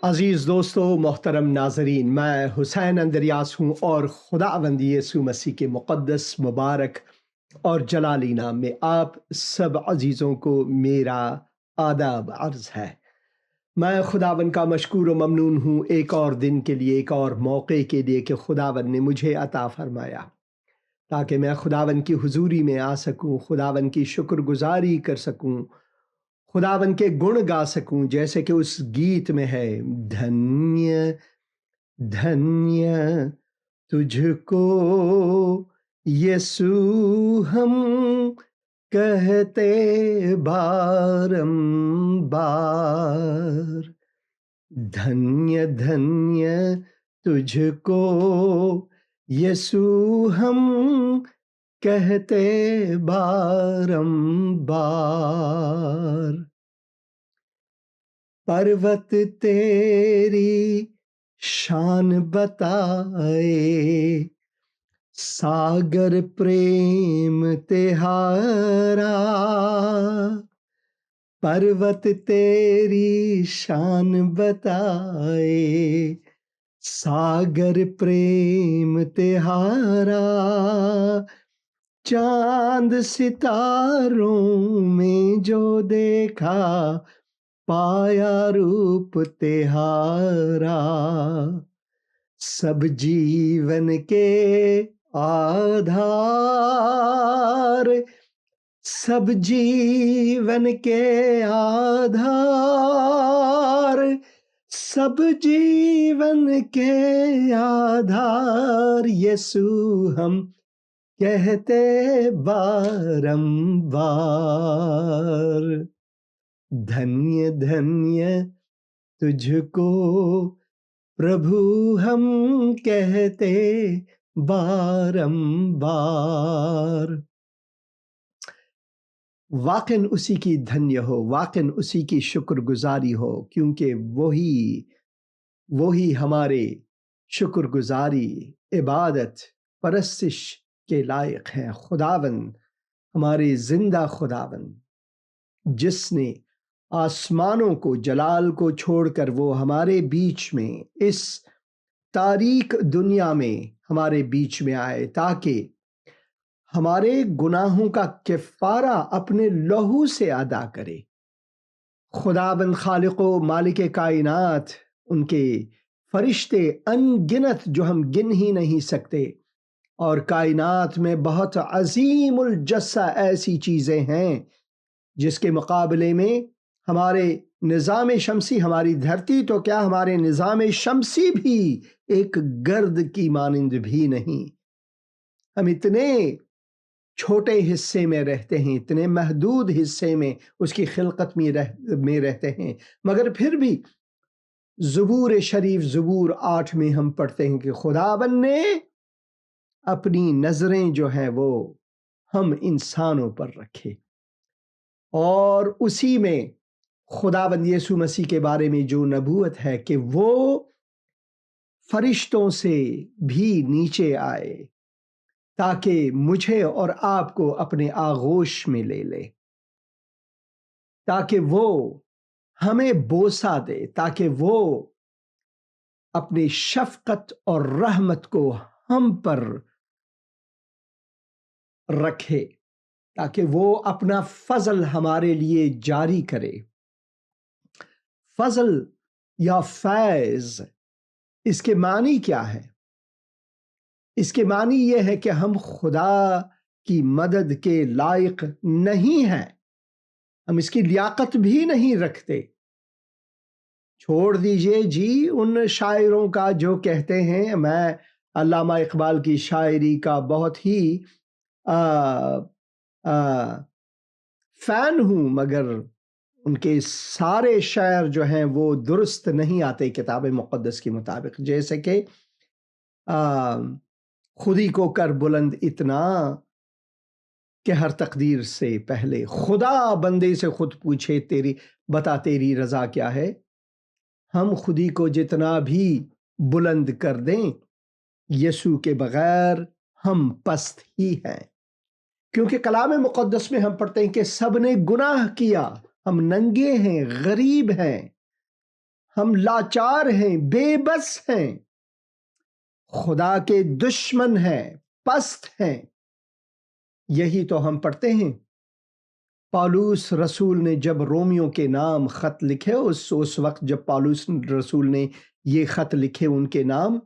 عزیز دوستو، محترم ناظرین، میں حسین اندریاس ہوں اور خداوند یسوع مسیح کے مقدس، مبارک اور جلالی نام میں آپ سب عزیزوں کو میرا آداب عرض ہے۔ میں خداوند کا مشکور و ممنون ہوں ایک اور دن کے لیے، ایک اور موقع کے لیے کہ خداوند نے مجھے عطا فرمایا تاکہ میں خداوند کی حضوری میں آ سکوں، خداوند کی شکر گزاری کر سکوں، خداوند کے گن گا سکوں، جیسے کہ اس گیت میں ہے، دھنیہ دھنیہ تجھ کو یسوع ہم کہتے بارمبار، دھنیہ دھنیہ تجھ کو یسوع ہم کہتے بارمبار، پروت تیری شان بتائے، ساگر پریم تہارا، پروت تیری شان بتائے، ساگر پریم تہارا، چاند ستاروں میں جو دیکھا، پایا روپ تہارا، سب جیون کے آدھار، سب جیون کے آدھار، سب جیون کے آدھار، یسوع ہم کہتے بارمبار، دھنیہ دھنیہ تجھ کو پربھو ہم کہتے بارمبار۔ واقعاً اسی کی دھنیہ ہو، واقعاً اسی کی شکر گزاری ہو، کیونکہ وہی ہمارے شکر گزاری، عبادت، پرستش کے لائق ہیں۔ خداوند، ہمارے زندہ خداوند، جس نے آسمانوں کو، جلال کو چھوڑ کر وہ ہمارے بیچ میں، اس تاریک دنیا میں ہمارے بیچ میں آئے تاکہ ہمارے گناہوں کا کفارہ اپنے لہو سے ادا کرے۔ خداوند خالق و مالک کائنات، ان کے فرشتے ان گنت جو ہم گن ہی نہیں سکتے، اور کائنات میں بہت عظیم الجثہ ایسی چیزیں ہیں جس کے مقابلے میں ہمارے نظام شمسی، ہماری دھرتی تو کیا، ہمارے نظام شمسی بھی ایک گرد کی مانند بھی نہیں۔ ہم اتنے چھوٹے حصے میں رہتے ہیں، اتنے محدود حصے میں اس کی خلقت میں رہتے ہیں، مگر پھر بھی زبور شریف زبور 8 میں ہم پڑھتے ہیں کہ خداوند نے اپنی نظریں جو ہیں وہ ہم انسانوں پر رکھے، اور اسی میں خداوند یسوع مسیح کے بارے میں جو نبوت ہے کہ وہ فرشتوں سے بھی نیچے آئے تاکہ مجھے اور آپ کو اپنے آغوش میں لے لے، تاکہ وہ ہمیں بوسہ دے، تاکہ وہ اپنی شفقت اور رحمت کو ہم پر رکھے، تاکہ وہ اپنا فضل ہمارے لیے جاری کرے۔ فضل یا فیض، اس کے معنی کیا ہے؟ اس کے معنی یہ ہے کہ ہم خدا کی مدد کے لائق نہیں ہیں، ہم اس کی لیاقت بھی نہیں رکھتے۔ چھوڑ دیجئے جی ان شاعروں کا جو کہتے ہیں، میں علامہ اقبال کی شاعری کا بہت ہی فین ہوں، مگر ان کے سارے شعر جو ہیں وہ درست نہیں آتے کتاب مقدس کے مطابق، جیسے کہ خودی کو کر بلند اتنا کہ ہر تقدیر سے پہلے خدا بندے سے خود پوچھے، بتا تیری رضا کیا ہے۔ ہم خودی کو جتنا بھی بلند کر دیں، یسوع کے بغیر ہم پست ہی ہیں، کیونکہ کلام مقدس میں ہم پڑھتے ہیں کہ سب نے گناہ کیا، ہم ننگے ہیں، غریب ہیں، ہم لاچار ہیں، بے بس ہیں، خدا کے دشمن ہیں، پست ہیں۔ یہی تو ہم پڑھتے ہیں۔ پالوس رسول نے جب رومیوں کے نام خط لکھے، اس وقت جب پالوس رسول نے یہ خط لکھے ان کے نام،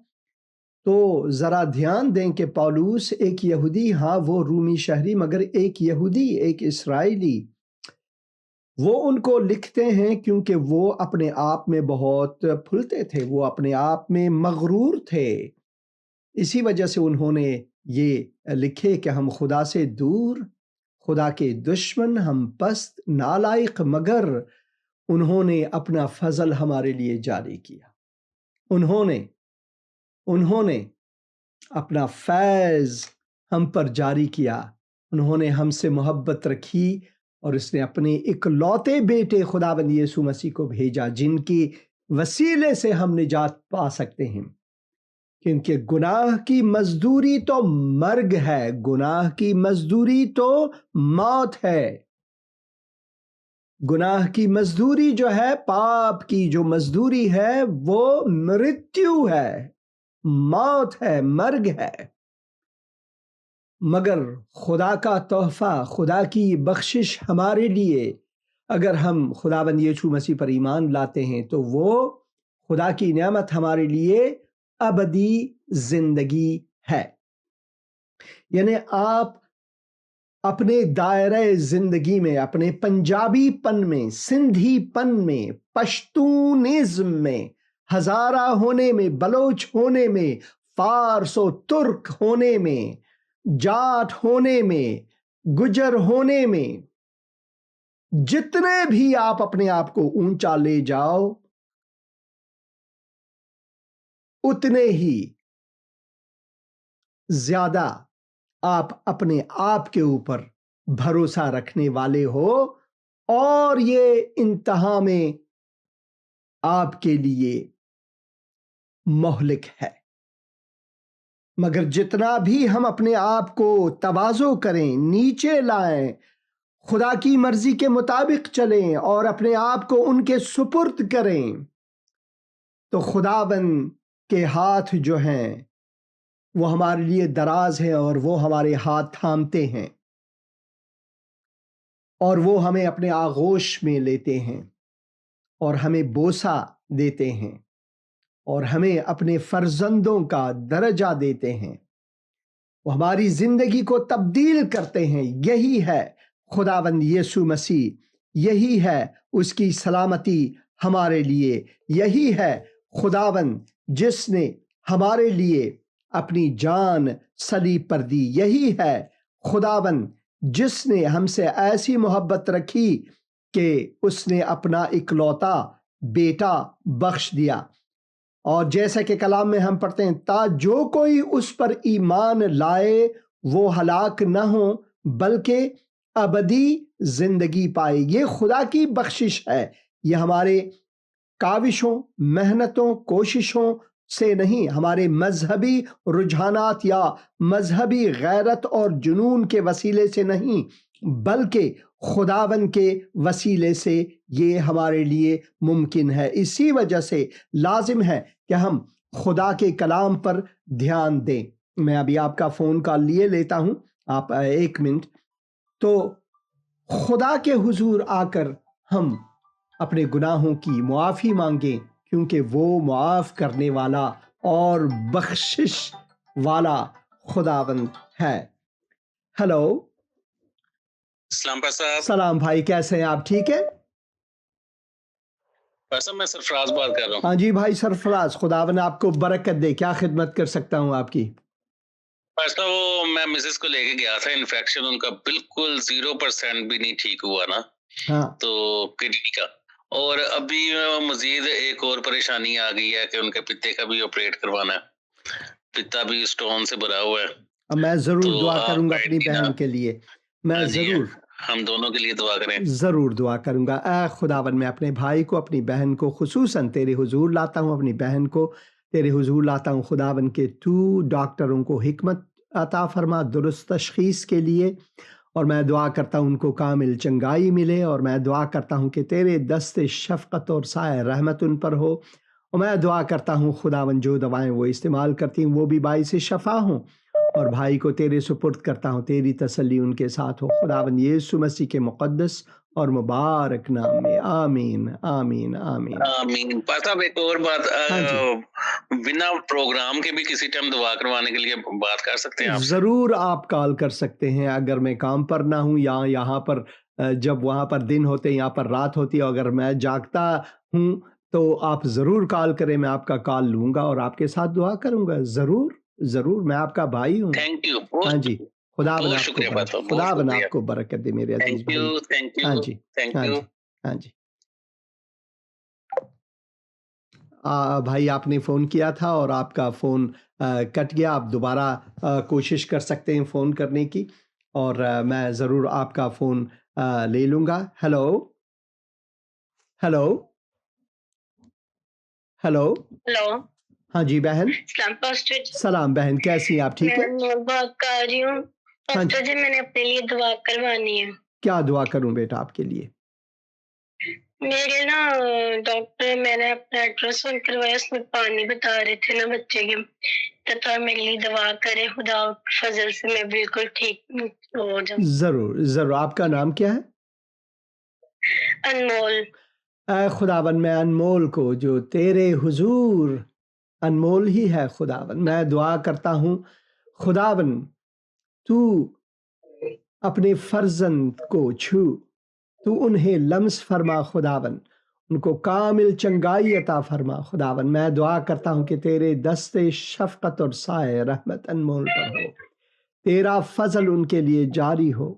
تو ذرا دھیان دیں کہ پالوس ایک یہودی، ہاں وہ رومی شہری، مگر ایک یہودی، ایک اسرائیلی، وہ ان کو لکھتے ہیں کیونکہ وہ اپنے آپ میں بہت پھلتے تھے، وہ اپنے آپ میں مغرور تھے۔ اسی وجہ سے انہوں نے یہ لکھے کہ ہم خدا سے دور، خدا کے دشمن، ہم پست، نالائق، مگر انہوں نے اپنا فضل ہمارے لیے جاری کیا۔ انہوں نے اپنا فیض ہم پر جاری کیا، انہوں نے ہم سے محبت رکھی، اور اس نے اپنے اکلوتے بیٹے خداوند یسوع مسیح کو بھیجا، جن کی وسیلے سے ہم نجات پا سکتے ہیں، کیونکہ گناہ کی مزدوری تو مرگ ہے، گناہ کی مزدوری تو موت ہے۔ گناہ کی مزدوری جو ہے، پاپ کی جو مزدوری ہے، وہ مرتیو ہے، موت ہے، مرگ ہے۔ مگر خدا کا تحفہ، خدا کی بخشش ہمارے لیے، اگر ہم خداوند یسوع مسیح پر ایمان لاتے ہیں، تو وہ خدا کی نعمت ہمارے لیے ابدی زندگی ہے۔ یعنی آپ اپنے دائرہ زندگی میں، اپنے پنجابی پن میں، سندھی پن میں، پشتونزم میں، ہزارہ ہونے میں، بلوچ ہونے میں، فارس و ترک ہونے میں، جاٹ ہونے میں، گجر ہونے میں، جتنے بھی آپ اپنے آپ کو اونچا لے جاؤ، اتنے ہی زیادہ آپ اپنے آپ کے اوپر بھروسہ رکھنے والے ہو، اور یہ انتہا میں آپ کے لیے مہلک ہے۔ مگر جتنا بھی ہم اپنے آپ کو تواضع کریں، نیچے لائیں، خدا کی مرضی کے مطابق چلیں اور اپنے آپ کو ان کے سپرد کریں، تو خداوند کے ہاتھ جو ہیں وہ ہمارے لیے دراز ہیں، اور وہ ہمارے ہاتھ تھامتے ہیں، اور وہ ہمیں اپنے آغوش میں لیتے ہیں، اور ہمیں بوسہ دیتے ہیں، اور ہمیں اپنے فرزندوں کا درجہ دیتے ہیں، وہ ہماری زندگی کو تبدیل کرتے ہیں۔ یہی ہے خداوند یسوع مسیح، یہی ہے اس کی سلامتی ہمارے لیے، یہی ہے خداوند جس نے ہمارے لیے اپنی جان صلیب پر دی، یہی ہے خداوند جس نے ہم سے ایسی محبت رکھی کہ اس نے اپنا اکلوتا بیٹا بخش دیا۔ اور جیسا کہ کلام میں ہم پڑھتے ہیں، تا جو کوئی اس پر ایمان لائے وہ ہلاک نہ ہو بلکہ ابدی زندگی پائے۔ یہ خدا کی بخشش ہے، یہ ہمارے کاوشوں، محنتوں، کوششوں سے نہیں، ہمارے مذہبی رجحانات یا مذہبی غیرت اور جنون کے وسیلے سے نہیں، بلکہ خداوند کے وسیلے سے یہ ہمارے لیے ممکن ہے۔ اسی وجہ سے لازم ہے کہ ہم خدا کے کلام پر دھیان دیں۔ میں ابھی آپ کا فون کال لیے لیتا ہوں، آپ 1 منٹ۔ تو خدا کے حضور آ کر ہم اپنے گناہوں کی معافی مانگیں، کیونکہ وہ معاف کرنے والا اور بخشش والا خداوند ہے۔ ہیلو، اسلام پر صاحب۔ سلام بھائی، کیسے ہیں آپ؟ ٹھیک ہے؟ صاحب میں سرفراز بات کر رہا ہوں۔ ہاں جی بھائی سرفراز، خداوند آپ کو برکت دے، کیا خدمت کر سکتا ہوں آپ کی؟ صاحب وہ میں مسز کو لے کے گیا تھا، انفیکشن ان کا بالکل 0% بھی نہیں ٹھیک ہوا نا، ہاں تو کڈنی کا، اور ابھی مزید ایک اور پریشانی آ گئی ہے کہ ان کے پتے کا بھی آپریٹ کروانا ہے، پتا بھی اسٹون سے بھرا ہوا ہے۔ میں ضرور تو دعا آپ کروں گا اپنی کائنڈلی نا، بہن کے لیے، میں ہاں جی، ضرور ہم دونوں کے لیے دعا کریں۔ ضرور دعا کروں گا۔ اے خداوند، میں اپنے بھائی کو، اپنی بہن کو خصوصاً تیرے حضور لاتا ہوں، اپنی بہن کو تیرے حضور لاتا ہوں خداوند، کہ تو ڈاکٹروں کو حکمت عطا فرما درست تشخیص کے لیے، اور میں دعا کرتا ہوں ان کو کامل چنگائی ملے، اور میں دعا کرتا ہوں کہ تیرے دست شفقت اور سایہ رحمت ان پر ہو، اور میں دعا کرتا ہوں خداوند جو دوائیں وہ استعمال کرتی ہیں وہ بھی باعث شفا ہوں، اور بھائی کو تیرے سپرد کرتا ہوں، تیری تسلی ان کے ساتھ ہو خداوند یسوع مسیح کے مقدس اور مبارک نام میں، آمین آمین آمین آمین۔ پاس صاحب ایک اور بات، ہاں جی، بنا پروگرام کے بھی کسی ٹائم دعا کروانے کے لیے بات کر سکتے ہیں آپ سے؟ ضرور آپ کال کر سکتے ہیں، اگر میں کام پر نہ ہوں یا یہاں پر جب وہاں پر دن ہوتے ہیں یہاں پر رات ہوتی ہے، اگر میں جاگتا ہوں تو آپ ضرور کال کریں، میں آپ کا کال لوں گا اور آپ کے ساتھ دعا کروں گا، ضرور ضرور، میں آپ کا بھائی ہوں۔ تھینک یو، ہاں جی، خدا بنا بہت آپ کو شکریہ پاس صاحب، بہت خدا بنا شکریہ۔ آپ کو برکت دے میرے عزیز تھینک بھائی۔ یو، تھینک ہاں یو، جی تھینک ہاں یو۔ جی ہاں جی، بھائی آپ نے فون کیا تھا اور آپ کا فون کٹ گیا، آپ دوبارہ کوشش کر سکتے ہیں فون کرنے کی، اور میں ضرور آپ کا فون لے لوں گا۔ ہیلو ہیلو ہیلو ہلو، ہاں جی بہن، اسلام پاسٹر جی، سلام بہن، کیسی ہیں آپ؟ ٹھیک ہے؟ میں بات کر رہی ہوں ہاں جی، پاسٹر جی، میں نے اپنے لیے دعا کروانی ہے۔ کیا دعا کروں بیٹا آپ کے لیے؟ میرے نا ڈاکٹر، میں نے اپنا الٹراساؤنڈ کروایا، اس میں پانی بتا رہے تھے نا بچے کے، تو میرے لیے دعا کرے، خدا فضل سے میں بالکل ٹھیک ہو جاؤں۔ ضرور ضرور، آپ کا نام کیا ہے؟ انمول۔ اے خداون، میں انمول کو جو تیرے حضور انمول ہی ہے خداون، میں دعا کرتا ہوں خداون تو اپنے فرزند کو چھو، تو انہیں لمس فرما خداون، ان کو کامل چنگائی عطا فرما خداون۔ میں دعا کرتا ہوں کہ تیرے دست شفقت اور سائے رحمت انمول پر ہو، تیرا فضل ان کے لیے جاری ہو،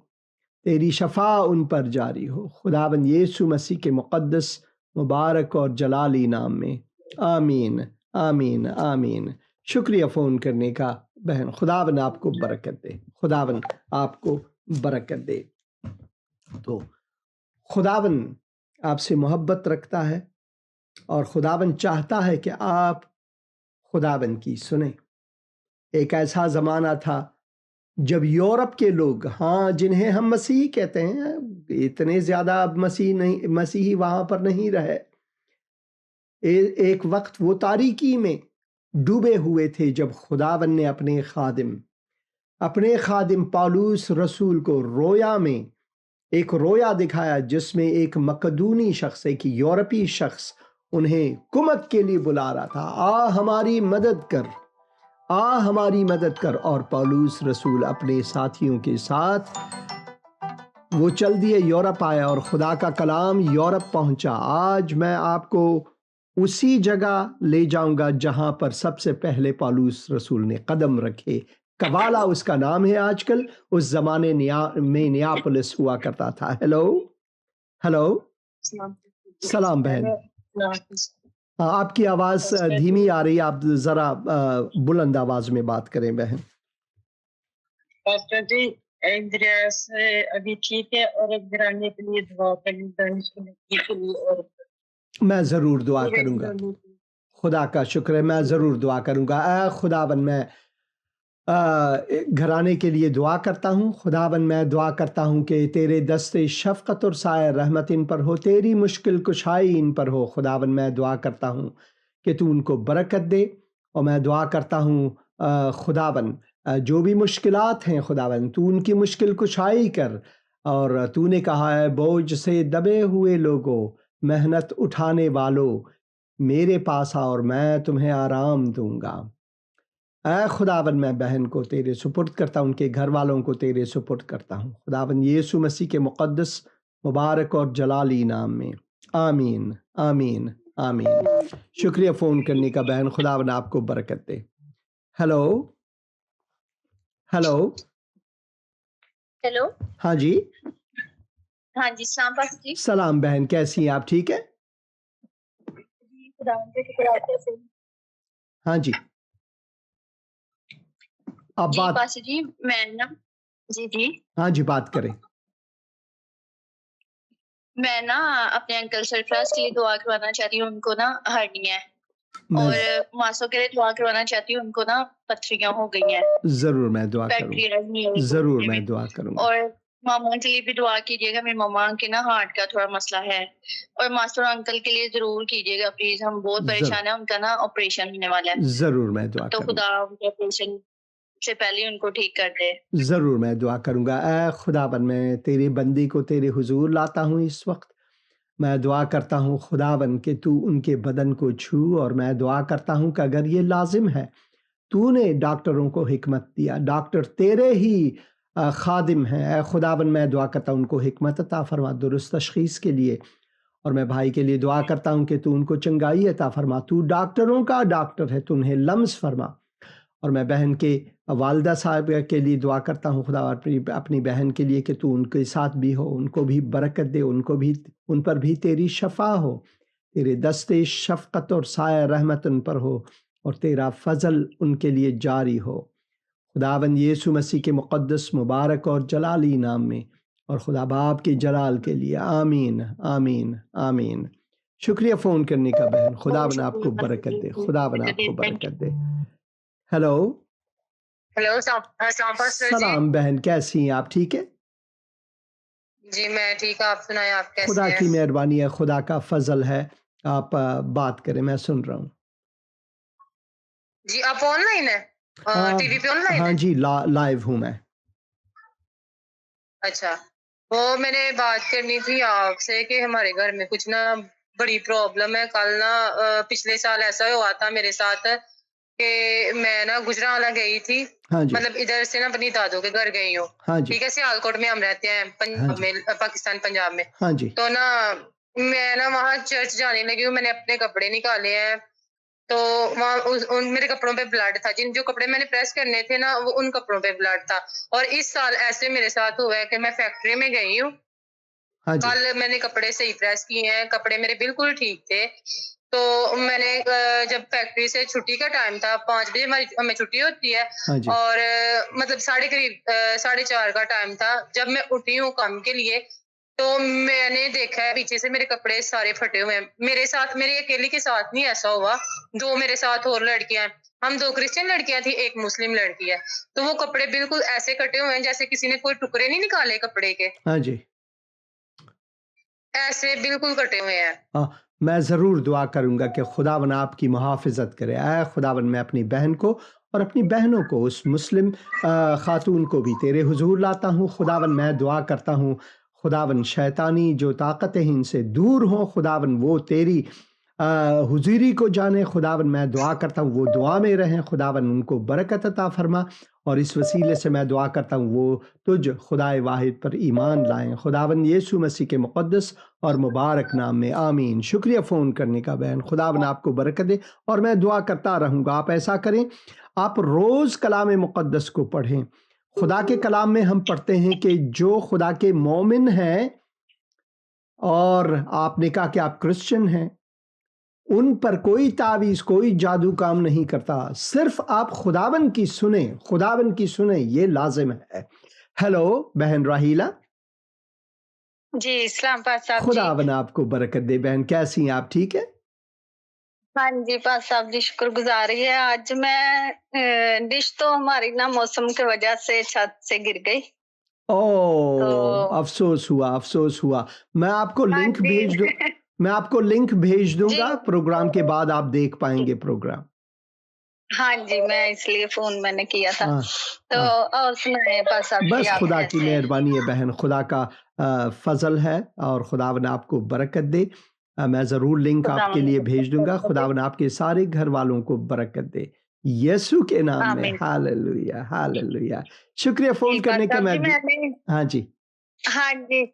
تیری شفا ان پر جاری ہو خداوند یسوع مسیح کے مقدس مبارک اور جلالی نام میں، آمین آمین آمین۔ شکریہ فون کرنے کا بہن، خداوند آپ کو برکت دے، خداوند آپ کو برکت دے۔ تو خداوند آپ سے محبت رکھتا ہے اور خداوند چاہتا ہے کہ آپ خداوند کی سنیں۔ ایک ایسا زمانہ تھا جب یورپ کے لوگ، ہاں جنہیں ہم مسیحی کہتے ہیں، اتنے زیادہ اب مسیحی وہاں پر نہیں رہے، ایک وقت وہ تاریکی میں ڈوبے ہوئے تھے جب خداوند نے اپنے خادم پالوس رسول کو رویا میں ایک رویا دکھایا، جس میں ایک مقدونی شخص، ایک یورپی شخص انہیں کمک کے لیے بلا رہا تھا، آ ہماری مدد کر، آ ہماری مدد کر۔ اور پالوس رسول اپنے ساتھیوں کے ساتھ وہ چل دیے، یورپ آیا اور خدا کا کلام یورپ پہنچا۔ آج میں آپ کو اسی جگہ لے جاؤں گا جہاں پر سب سے پہلے پالوس رسول نے قدم رکھے، کوالا اس کا نام ہے آج کل، اس زمانے میں نیاپولس ہوا کرتا تھا۔ ہیلو ہیلو، سلام بہن، آپ کی آواز دھیمی آ رہی ہے، آپ ذرا بلند آواز میں بات کریں بہن۔ پاسٹر جی، ایک دریاس ابھی ٹھیک ہے، اور ایک گرانے کے لیے دعا کرنی، دانش کے لیے، اور میں ضرور دعا کروں گا، خدا کا شکر ہے، میں ضرور دعا کروں گا۔ اے خداوند، میں گھرانے کے لیے دعا کرتا ہوں خداوند، میں دعا کرتا ہوں کہ تیرے دست شفقت اور سایہ رحمت ان پر ہو، تیری مشکل کشائی ان پر ہو خداوند۔ میں دعا کرتا ہوں کہ تو ان کو برکت دے، اور میں دعا کرتا ہوں خداوند جو بھی مشکلات ہیں خداوند تو ان کی مشکل کشائی کر، اور تو نے کہا ہے بوجھ سے دبے ہوئے لوگوں، محنت اٹھانے والوں، میرے پاس آؤ اور میں تمہیں آرام دوں گا۔ اے خداوند، میں بہن کو تیرے سپرد کرتا ہوں، ان کے گھر والوں کو تیرے سپرد کرتا ہوں خداوند یسوع مسیح کے مقدس مبارک اور جلالی نام میں، آمین آمین آمین۔ شکریہ فون کرنے کا بہن، خداوند آپ کو برکت دے۔ ہیلو ہیلو، ہیلو، ہاں جی، ہاں جی، السلام پاسٹر جی۔ سلام بہن، کیسی ہیں آپ؟ ٹھیک ہے؟ جی، خدا کا شکر، آپ کیسے ہیں؟ ہاں جی، آپ جی بات، پاسٹر جی، میں نا، جی ہاں جی بات کریں۔ میں نا اپنے انکل سرفراز کے لیے دعا کروانا چاہتی ہوں، ان کو نا ہرنی ہے، میں اور ماسوں کے لیے دعا کروانا چاہتی ہوں، ان کو نا پتھریاں ہو گئی ہیں، ضرور میں دعا کروں بیکٹیریا نہیں ہے ضرور میں دعا کروں گا۔ اور ماما کے لیے بھی دعا کیجیے گا، میری ماما کے نا ہارٹ کا تھوڑا مسئلہ ہے، اور ماسٹر انکل کے لیے ضرور کیجیے گا پلیز، ہم بہت پریشان ہیں، ان کا نا آپریشن ہونے والا ہے، ضرور میں دعا تو کروں خدا ان کے آپریشن سے پہلے ان کو ٹھیک کر دے۔ ضرور میں دعا کروں گا۔ اے خداوند میں تیری بندی کو تیرے حضور لاتا ہوں اس وقت، میں دعا کرتا ہوں خداوند کہ تو ان کے بدن کو چھو، اور میں دعا کرتا ہوں کہ اگر یہ لازم ہے، تو نے ڈاکٹروں کو حکمت دیا، ڈاکٹر تیرے ہی خادم ہیں، اے خداوند میں دعا کرتا ہوں ان کو حکمت عطا فرما درست تشخیص کے لیے، اور میں بھائی کے لیے دعا کرتا ہوں کہ تو ان کو چنگائی عطا فرما، تو ڈاکٹروں کا ڈاکٹر ہے، تو انہیں لمس فرما، اور میں بہن کے والدہ صاحب کے لیے دعا کرتا ہوں خدا اپنی بہن کے لیے کہ تو ان کے ساتھ بھی ہو، ان کو بھی برکت دے، ان پر بھی تیری شفا ہو، تیرے دستے شفقت اور سایہ رحمت ان پر ہو، اور تیرا فضل ان کے لیے جاری ہو، خداوند یسوع مسیح کے مقدس مبارک اور جلالی نام میں، اور خدا باپ کے جلال کے لیے، آمین آمین آمین۔ شکریہ فون کرنے کا بہن، خداوند آپ کو برکت دے، خداوند آپ کو برکت دے۔ ہیلو، ہیلو، السلام سلام بہن، کیسی ہیں آپ؟ ٹھیک ہے جی، میں ٹھیک، آپ سنائیں، آپ کیسے خدا ہیں؟ کی مہربانی ہے، خدا کا فضل ہے، آپ بات کریں، میں سن رہا ہوں۔ جی، آپ آن لائن ہیں؟ ٹی وی پہ آن لائن ہاں ہیں؟ جی، لائیو ہوں میں۔ اچھا، وہ میں نے بات کرنی تھی آپ سے کہ ہمارے گھر میں کچھ نا بڑی پرابلم ہے۔ کل نا پچھلے سال ایسا ہوا تھا میرے ساتھ کہ میں نا گجرانوالا گئی تھی، ہاں جی، مطلب ادھر سے نا اپنی دادوں کے گھر گئی ہوں، ہاں جی، ٹھیک ہے، سیالکوٹ میں ہم رہتے ہیں، پنجاب میں، پاکستان پنجاب میں۔ ہاں جی، تو نا میں نا وہاں چرچ جانے لگی ہوں، میں نے اپنے کپڑے نکالے ہیں، تو وہاں میرے کپڑوں پہ بلڈ تھا، جو کپڑے میں نے پریس کرنے تھے نا وہ ان کپڑوں پہ بلڈ تھا۔ اور اس سال ایسے میرے ساتھ ہوا ہے کہ میں فیکٹری میں گئی ہوں، ہاں جی، کل میں نے کپڑے صحیح پریس کیے ہیں، کپڑے میرے بالکل ٹھیک تھے، تو میں نے جب فیکٹری سے چھٹی کا ٹائم تھا، 5 بجے ہمیں چھٹی ہوتی ہے، ہاں جی، اور مطلب 4:30 کا ٹائم تھا، جب میں اٹھی ہوں کام کے لیے تو میں نے دیکھا ہے پیچھے سے میرے کپڑے سارے پھٹے ہوئے ہیں۔ میرے ساتھ، میری اکیلی کے ساتھ نہیں ایسا ہوا، 2 میرے ساتھ اور لڑکیاں ہیں، ہم 2 کرسچن لڑکیاں تھیں، 1 مسلم لڑکی ہے، تو وہ کپڑے بالکل ایسے کٹے ہوئے ہیں جیسے کسی نے کوئی ٹکڑے نہیں نکالے کپڑے کے، ہاں جی، ایسے بالکل کٹے ہوئے ہیں۔ میں ضرور دعا کروں گا کہ خداوند آپ کی محافظت کرے۔ اے خداوند، میں اپنی بہن کو اور اپنی بہنوں کو، اس مسلم خاتون کو بھی تیرے حضور لاتا ہوں خداوند۔ میں دعا کرتا ہوں خداوند شیطانی جو طاقتیں ان سے دور ہوں خداوند، وہ تیری حضوری کو جانے خداوند۔ میں دعا کرتا ہوں وہ دعا میں رہیں خداوند، ان کو برکت عطا فرما، اور اس وسیلے سے میں دعا کرتا ہوں وہ تجھ خدائے واحد پر ایمان لائیں خداوند یسوع مسیح کے مقدس اور مبارک نام میں، آمین۔ شکریہ فون کرنے کا بہن، خداوند آپ کو برکت دے، اور میں دعا کرتا رہوں گا۔ آپ ایسا کریں، آپ روز کلام مقدس کو پڑھیں۔ خدا کے کلام میں ہم پڑھتے ہیں کہ جو خدا کے مومن ہیں، اور آپ نے کہا کہ آپ کرسچن ہیں، ان پر کوئی تعویذ، کوئی جادو کام نہیں کرتا، صرف آپ خداوند کی سنیں، خداوند کی سنیں، یہ لازم ہے۔ ہیلو بہن راہیلہ، جی، اسلام پاک صاحب جی۔ خداوند آپ کو برکت دے بہن، کیسی ہیں آپ؟ ٹھیک ہے ہاں جی، پاک صاحب جی، شکر گزاری ہے۔ آج میں ڈش تو ہماری نا موسم کی وجہ سے چھت سے گر گئی، اوہ افسوس ہوا، افسوس ہوا۔ میں آپ کو ہاں لنک جی بھیج دوں، میں آپ کو لنک بھیج دوں جی گا، پروگرام کے بعد آپ دیکھ پائیں گے پروگرام۔ ہاں جی، میں اس لیے فون میں نے کیا تھا۔ ہاں، تو اور سنائیں پاک صاحب جی، بس آپ خدا کی کیسے ہیں؟ مہربانی ہے بہن، خدا کا فضل ہے، اور خداوند آپ کو برکت دے۔ میں ضرور لنک آپ کے لیے بھیج دوں گا۔ خداوند آپ کے سارے گھر والوں کو برکت دے یسوع کے نام میں، آمین۔ Hallelujah hallelujah. شکریہ فون جی، کرنے پاک کا۔ صاحب جی، میں نے ہاں جی، ہاں جی،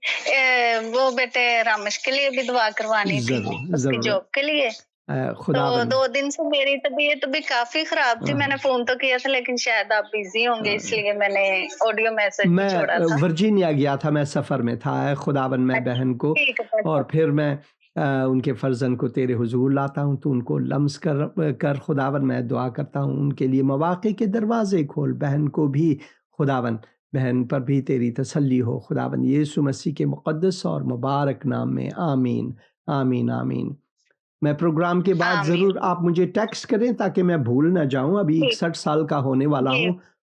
وہ بیٹے رامش کے لیے بھی دعا کروانی تھی، ضرور اس کی ضرور۔ جاب کے لیے۔ تو خداوند 2 دن سے میری طبیعت بھی کافی خراب تھی، میں نے فون تو کیا تھا لیکن شاید آپ بزی ہوں گے، اس لیے میں نے آڈیو میسج بھی میں چھوڑا تھا۔ ورجینیا گیا تھا، میں سفر میں تھا۔ اے خداوند، میں بہن کو ٹھیک ہے پاک اور صاحب۔ پھر میں ان کے فرزند کو تیرے حضور لاتا ہوں، تو ان کو لمس کر خداوند۔ میں دعا کرتا ہوں ان کے لیے مواقع کے دروازے کھول، بہن کو بھی خداوند، بہن پر بھی تیری تسلی ہو خداوند یسوع مسیح کے مقدس اور مبارک نام میں، آمین آمین آمین۔ میں پروگرام کے بعد آمین۔ ضرور آپ مجھے ٹیکسٹ کریں تاکہ میں بھول نہ جاؤں، ابھی ٹھیک 61 سال کا ہونے والا جی ہوں،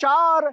4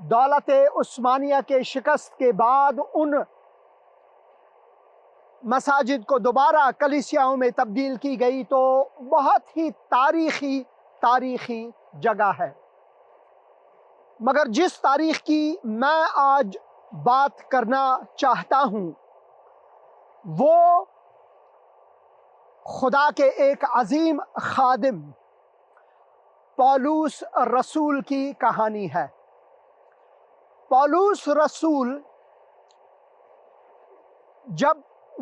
دولت عثمانیہ کے شکست کے بعد ان مساجد کو دوبارہ کلیسیاؤں میں تبدیل کی گئی، تو بہت ہی تاریخی جگہ ہے۔ مگر جس تاریخ کی میں آج بات کرنا چاہتا ہوں وہ خدا کے ایک عظیم خادم پولس رسول کی کہانی ہے۔ پولس رسول جب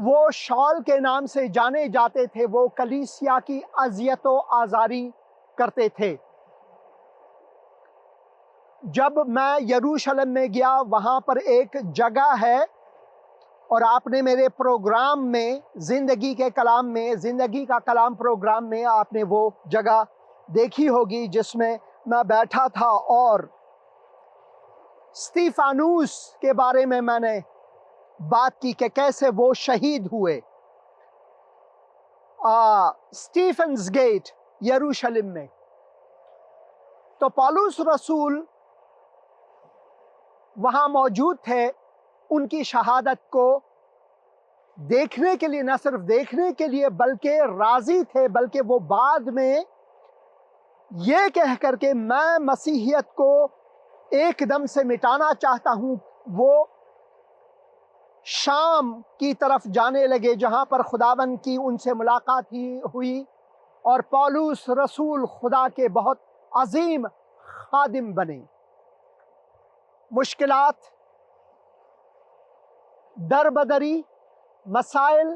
وہ شال کے نام سے جانے جاتے تھے، وہ کلیسیا کی اذیت و آزاری کرتے تھے۔ جب میں یروشلم میں گیا، وہاں پر ایک جگہ ہے، اور آپ نے میرے پروگرام میں زندگی کا کلام پروگرام میں آپ نے وہ جگہ دیکھی ہوگی جس میں میں بیٹھا تھا، اور استفانوس کے بارے میں نے بات کی کہ کیسے وہ شہید ہوئے اسٹیفنز گیٹ یروشلم میں۔ تو پولس رسول وہاں موجود تھے، ان کی شہادت کو دیکھنے کے لیے، نہ صرف دیکھنے کے لیے بلکہ راضی تھے، بلکہ وہ بعد میں یہ کہہ کر کے میں مسیحیت کو ایک دم سے مٹانا چاہتا ہوں، وہ شام کی طرف جانے لگے جہاں پر خداوند کی ان سے ملاقات ہوئی، اور پولس رسول خدا کے بہت عظیم خادم بنے۔ مشکلات، در بدری، مسائل،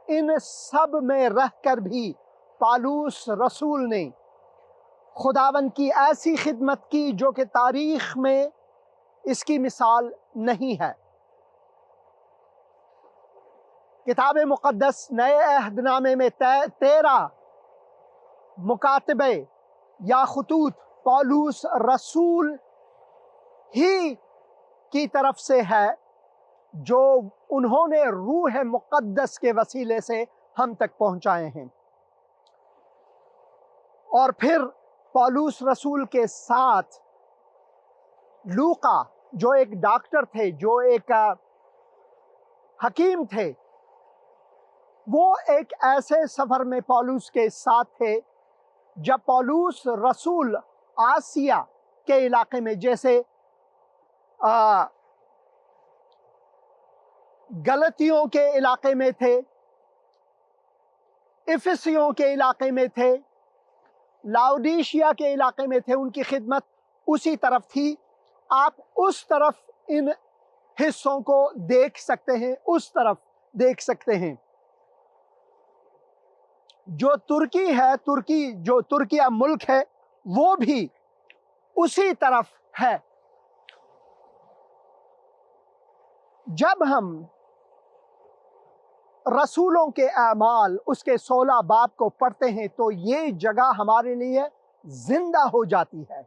ان سب میں رہ کر بھی پولس رسول نے خداوند کی ایسی خدمت کی جو کہ تاریخ میں اس کی مثال نہیں ہے۔ کتاب مقدس نئے عہد نامے میں 13 مکاتبے یا خطوط پولس رسول ہی کی طرف سے ہے، جو انہوں نے روح مقدس کے وسیلے سے ہم تک پہنچائے ہیں۔ اور پھر پولس رسول کے ساتھ لوقا، جو ایک ڈاکٹر تھے، جو ایک حکیم تھے، وہ ایک ایسے سفر میں پولس کے ساتھ تھے جب پولس رسول آسیا کے علاقے میں، جیسے گلتیوں کے علاقے میں تھے، افسیوں کے علاقے میں تھے، لاؤڈیشیا کے علاقے میں تھے، ان کی خدمت اسی طرف تھی۔ آپ اس طرف ان حصوں کو دیکھ سکتے ہیں، اس طرف دیکھ سکتے ہیں۔ جو ترکی ہے، جو ترکیہ ملک ہے، وہ بھی اسی طرف ہے۔ جب ہم رسولوں کے اعمال اس کے 16 باب کو پڑھتے ہیں تو یہ جگہ ہمارے لیے زندہ ہو جاتی ہے۔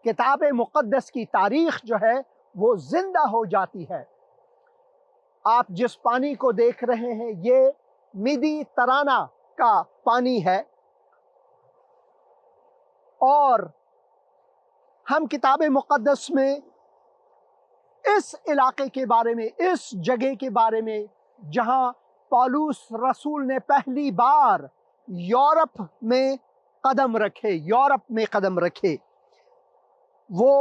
کتاب مقدس کی تاریخ جو ہے وہ زندہ ہو جاتی ہے۔ آپ جس پانی کو دیکھ رہے ہیں یہ میڈی ترانہ کا پانی ہے، اور ہم کتاب مقدس میں اس علاقے کے بارے میں، اس جگہ کے بارے میں جہاں پولس رسول نے پہلی بار یورپ میں قدم رکھے، وہ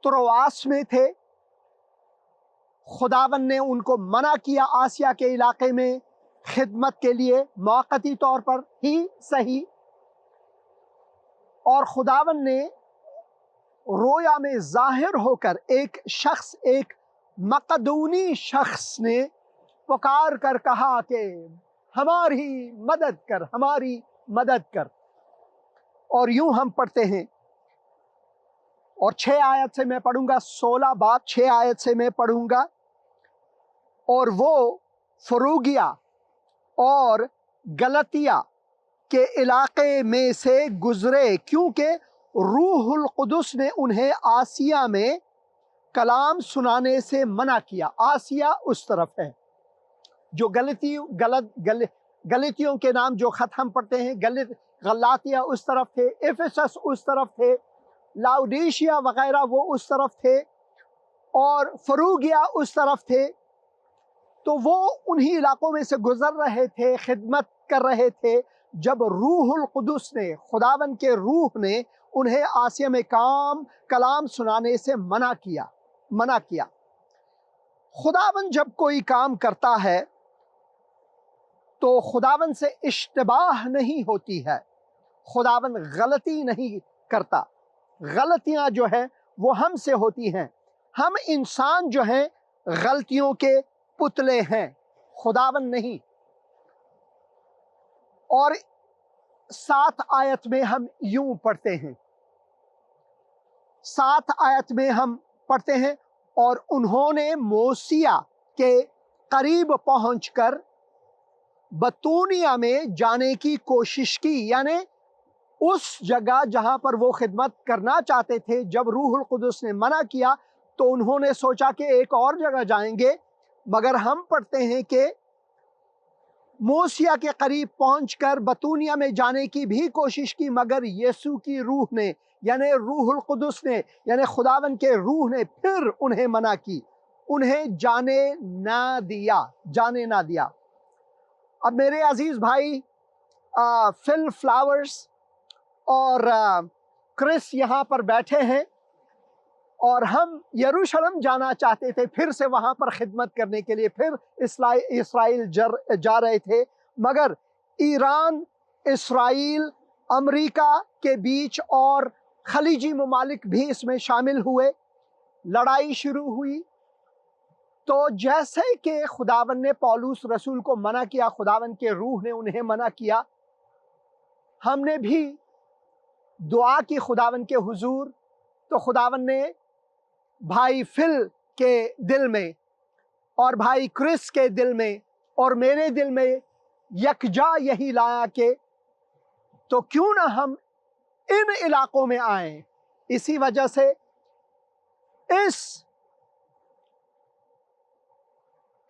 ترواس میں تھے۔ خداوند نے ان کو منع کیا آسیا کے علاقے میں خدمت کے لیے، موقتی طور پر ہی صحیح، اور خداوند نے رویا میں ظاہر ہو کر ایک مقدونی شخص نے پکار کر کہا کہ ہماری مدد کر۔ اور یوں ہم پڑھتے ہیں، اور 6 آیت سے میں پڑھوں گا، 16 باب 6 آیت سے میں پڑھوں گا۔ اور وہ فروگیا اور گلتیا کے علاقے میں سے گزرے، کیونکہ روح القدس نے انہیں آسیا میں کلام سنانے سے منع کیا۔ آسیا اس طرف ہے، جو گلتیوں کے نام جو خط ہم پڑھتے ہیں، غلاطیہ اس طرف تھے، افسس اس طرف تھے، لاؤڈیشیا وغیرہ وہ اس طرف تھے اور فروگیا اس طرف تھے، تو وہ انہی علاقوں میں سے گزر رہے تھے، خدمت کر رہے تھے، جب روح القدس نے، خداوند کے روح نے انہیں آسیہ میں کلام سنانے سے منع کیا۔ خداوند جب کوئی کام کرتا ہے تو خداوند سے اشتباہ نہیں ہوتی ہے، خداوند غلطی نہیں کرتا۔ غلطیاں جو ہیں وہ ہم سے ہوتی ہیں، ہم انسان جو ہیں غلطیوں کے پتلے ہیں، خداوند نہیں۔ اور 7 آیت میں ہم یوں پڑھتے ہیں، 7 آیت میں ہم پڑھتے ہیں، اور انہوں نے موسیہ کے قریب پہنچ کر بطونیہ میں جانے کی کوشش کی، یعنی اس جگہ جہاں پر وہ خدمت کرنا چاہتے تھے، جب روح القدس نے منع کیا تو انہوں نے سوچا کہ ایک اور جگہ جائیں گے، مگر ہم پڑھتے ہیں کہ موسیہ کے قریب پہنچ کر بطونیہ میں جانے کی بھی کوشش کی، مگر یسوع کی روح نے، یعنی روح القدس نے، یعنی خداوند کے روح نے پھر انہیں منع کی، انہیں جانے نہ دیا۔ اب میرے عزیز بھائی فل فلاورز اور کرس یہاں پر بیٹھے ہیں، اور ہم یروشلم جانا چاہتے تھے، پھر سے وہاں پر خدمت کرنے کے لیے، پھر اسرائیل جا رہے تھے، مگر ایران، اسرائیل، امریکہ کے بیچ اور خلیجی ممالک بھی اس میں شامل ہوئے، لڑائی شروع ہوئی۔ تو جیسے کہ خداوند نے پولس رسول کو منع کیا، خداوند کے روح نے انہیں منع کیا، ہم نے بھی دعا کی خداوند کے حضور، تو خداوند نے بھائی فل کے دل میں اور بھائی کرس کے دل میں اور میرے دل میں یکجا یہی لایا کہ تو کیوں نہ ہم ان علاقوں میں آئیں۔ اسی وجہ سے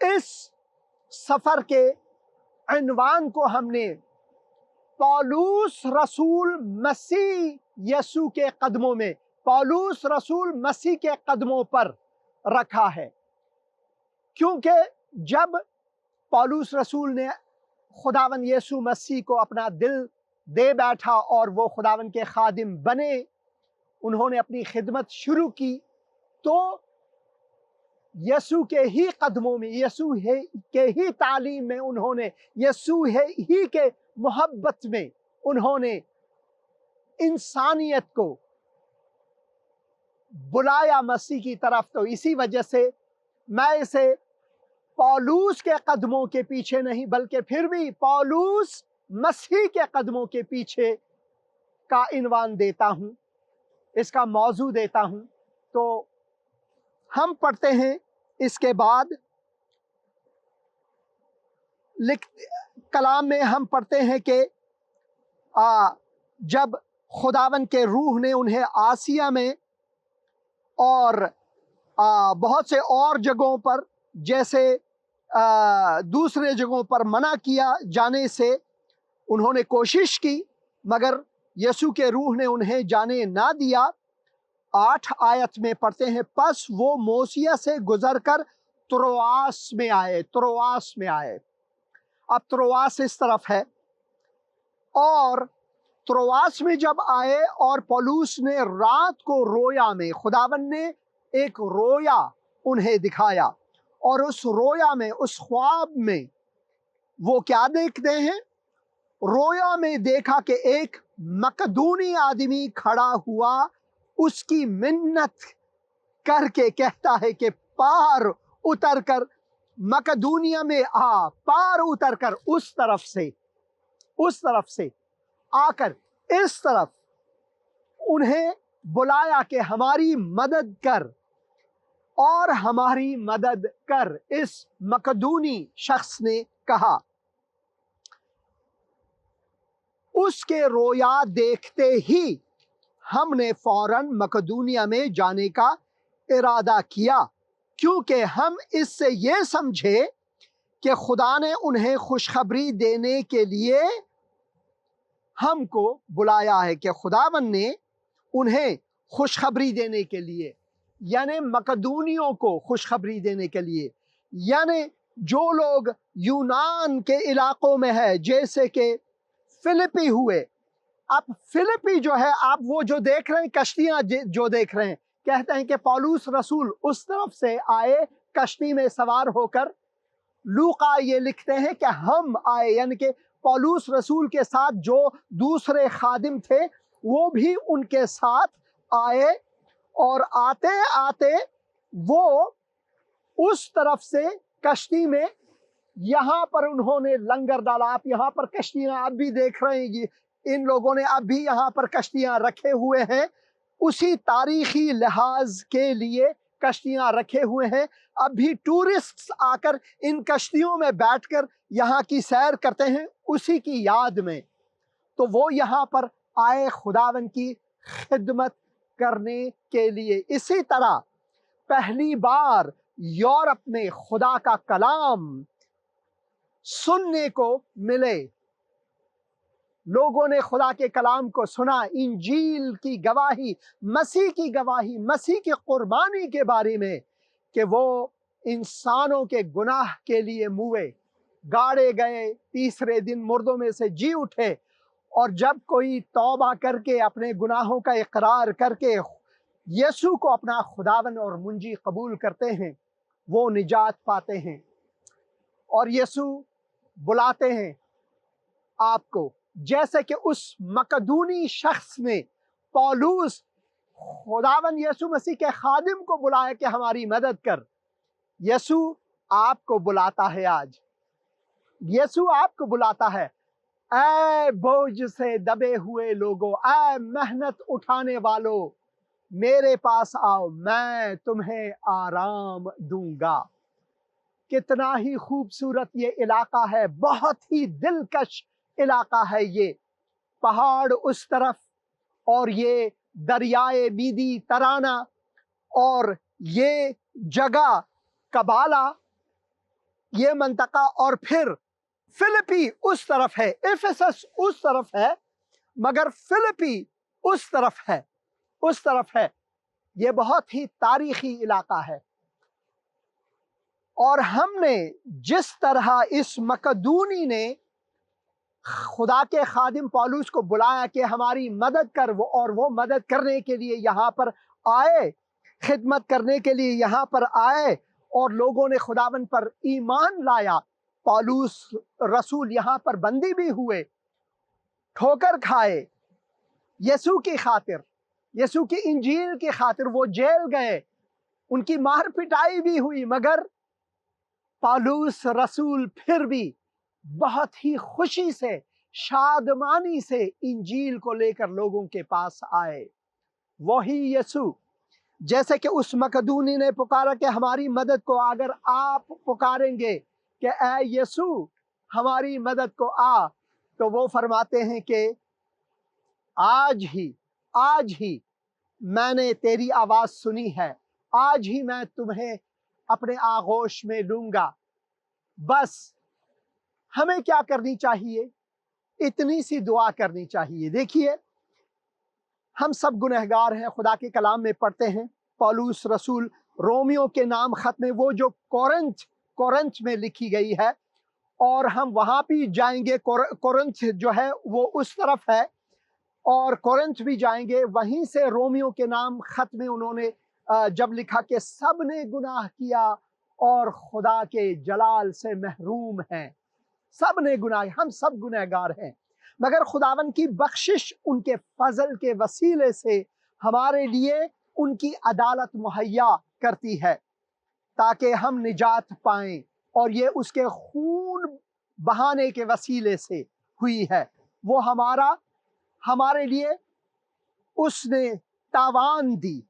اس سفر کے عنوان کو ہم نے پولس رسول مسیح یسوع کے قدموں میں، پولس رسول مسیح کے قدموں پر رکھا ہے، کیونکہ جب پولس رسول نے خداوند یسوع مسیح کو اپنا دل دے بیٹھا اور وہ خداوند کے خادم بنے، انہوں نے اپنی خدمت شروع کی، تو یسوع کے ہی قدموں میں، یسوع کے ہی تعلیم میں انہوں نے، یسوع ہی کے محبت میں انہوں نے انسانیت کو بلایا مسیح کی طرف۔ تو اسی وجہ سے میں اسے پولس کے قدموں کے پیچھے نہیں، بلکہ پھر بھی پولس مسیح کے قدموں کے پیچھے کا عنوان دیتا ہوں، اس کا موضوع دیتا ہوں۔ تو ہم پڑھتے ہیں اس کے بعد کلام میں ہم پڑھتے ہیں کہ جب خداوند کے روح نے انہیں آسیہ میں اور بہت سے اور جگہوں پر، جیسے دوسرے جگہوں پر منع کیا جانے سے، انہوں نے کوشش کی، مگر یسوع کے روح نے انہیں جانے نہ دیا۔ 8 آیت میں پڑھتے ہیں، پس وہ موسیہ سے گزر کر ترواس میں آئے۔ اب ترواس اس طرف ہے، اور ترواس میں جب آئے اور پولس نے رات کو رویا میں، خداوند نے ایک رویا انہیں دکھایا، اور اس رویا میں، اس خواب میں وہ کیا دیکھتے ہیں؟ رویا میں دیکھا کہ ایک مقدونی آدمی کھڑا ہوا، اس کی منت کر کے کہتا ہے کہ پار اتر کر مقدونیہ میں آ، پار اتر کر اس طرف سے آ کر اس طرف انہیں بلایا کہ ہماری مدد کر، اور ہماری مدد کر، اس مقدونی شخص نے کہا۔ اس کے رویا دیکھتے ہی ہم نے فوراً مقدونیہ میں جانے کا ارادہ کیا، کیونکہ ہم اس سے یہ سمجھے کہ خدا نے انہیں خوشخبری دینے کے لیے ہم کو بلایا ہے، کہ خداوند نے انہیں خوشخبری دینے کے لیے، یعنی مقدونیوں کو خوشخبری دینے کے لیے، یعنی جو لوگ یونان کے علاقوں میں ہے، جیسے کہ فلپی ہوئے. اب فلپی جو ہے، آپ وہ جو دیکھ رہے ہیں کشتیاں جو دیکھ رہے ہیں، کہتے ہیں کہ پولس رسول اس طرف سے آئے کشتی میں سوار ہو کر. لوقا یہ لکھتے ہیں کہ ہم آئے، یعنی کہ پولس رسول کے ساتھ جو دوسرے خادم تھے وہ بھی ان کے ساتھ آئے، اور آتے آتے وہ اس طرف سے کشتی میں یہاں پر انہوں نے لنگر ڈالا. آپ یہاں پر کشتیاں اب بھی دیکھ رہے ہیں، ان لوگوں نے اب بھی یہاں پر کشتیاں رکھے ہوئے ہیں، اسی تاریخی لحاظ کے لیے کشتیاں رکھے ہوئے ہیں. اب بھی ٹورسٹس آ کر ان کشتیوں میں بیٹھ کر یہاں کی سیر کرتے ہیں اسی کی یاد میں. تو وہ یہاں پر آئے خداوند کی خدمت کرنے کے لیے. اسی طرح پہلی بار یورپ میں خدا کا کلام سننے کو ملے، لوگوں نے خدا کے کلام کو سنا، انجیل کی گواہی، مسیح کی گواہی، مسیح کی قربانی کے بارے میں، کہ وہ انسانوں کے گناہ کے لیے موئے، گاڑے گئے، تیسرے دن مردوں میں سے جی اٹھے. اور جب کوئی توبہ کر کے اپنے گناہوں کا اقرار کر کے یسوع کو اپنا خداوند اور منجی قبول کرتے ہیں، وہ نجات پاتے ہیں. اور یسوع بلاتے ہیں آپ کو، جیسے کہ اس مقدونی شخص نے پولس خداوند یسوع مسیح کے خادم کو بلایا کہ ہماری مدد کر. یسوع آپ کو بلاتا ہے آج، یسوع آپ کو بلاتا ہے. اے بوجھ سے دبے ہوئے لوگوں، اے محنت اٹھانے والوں، میرے پاس آؤ، میں تمہیں آرام دوں گا. کتنا ہی خوبصورت یہ علاقہ ہے، بہت ہی دلکش علاقہ ہے یہ. پہاڑ اس طرف، اور یہ دریائے میدی ترانہ، اور یہ جگہ کبالا، یہ منطقہ، اور پھر فلپی اس طرف ہے، ایفیسس اس طرف ہے، مگر فلپی اس طرف ہے، اس طرف ہے. یہ بہت ہی تاریخی علاقہ ہے. اور ہم نے جس طرح اس مقدونی نے خدا کے خادم پولس کو بلایا کہ ہماری مدد کر، وہ اور وہ مدد کرنے کے لیے یہاں پر آئے، خدمت کرنے کے لیے یہاں پر آئے، اور لوگوں نے خداوند پر ایمان لایا. پولس رسول یہاں پر بندی بھی ہوئے، ٹھوکر کھائے یسوع کی خاطر، یسوع کی انجیل کی خاطر. وہ جیل گئے، ان کی مار پٹائی بھی ہوئی، مگر پولس رسول پھر بھی بہت ہی خوشی سے، شادمانی سے انجیل کو لے کر لوگوں کے پاس آئے. وہی یسوع جیسے کہ اس مقدونی نے پکارا کہ ہماری مدد کو، اگر آپ پکاریں گے کہ اے یسوع ہماری مدد کو آ، تو وہ فرماتے ہیں کہ آج ہی میں نے تیری آواز سنی ہے، آج ہی میں تمہیں اپنے آغوش میں لوں گا. بس ہمیں کیا کرنی چاہیے؟ اتنی سی دعا کرنی چاہیے. دیکھیے، ہم سب گنہگار ہیں، خدا کے کلام میں پڑھتے ہیں. پولس رسول رومیو کے نام خط میں، وہ جو کورنتھ میں لکھی گئی ہے، اور ہم وہاں بھی جائیں گے. کورنتھ جو ہے وہ اس طرف ہے، اور کورنتھ بھی جائیں گے. وہیں سے رومیو کے نام خط میں انہوں نے جب لکھا کہ سب نے گناہ کیا اور خدا کے جلال سے محروم ہیں. سب نے گناہ، ہم سب گنہگار ہیں، مگر خداوند کی بخشش ان کے فضل کے وسیلے سے ہمارے لیے ان کی عدالت مہیا کرتی ہے تاکہ ہم نجات پائیں، اور یہ اس کے خون بہانے کے وسیلے سے ہوئی ہے. وہ ہمارے لیے اس نے تاوان دی،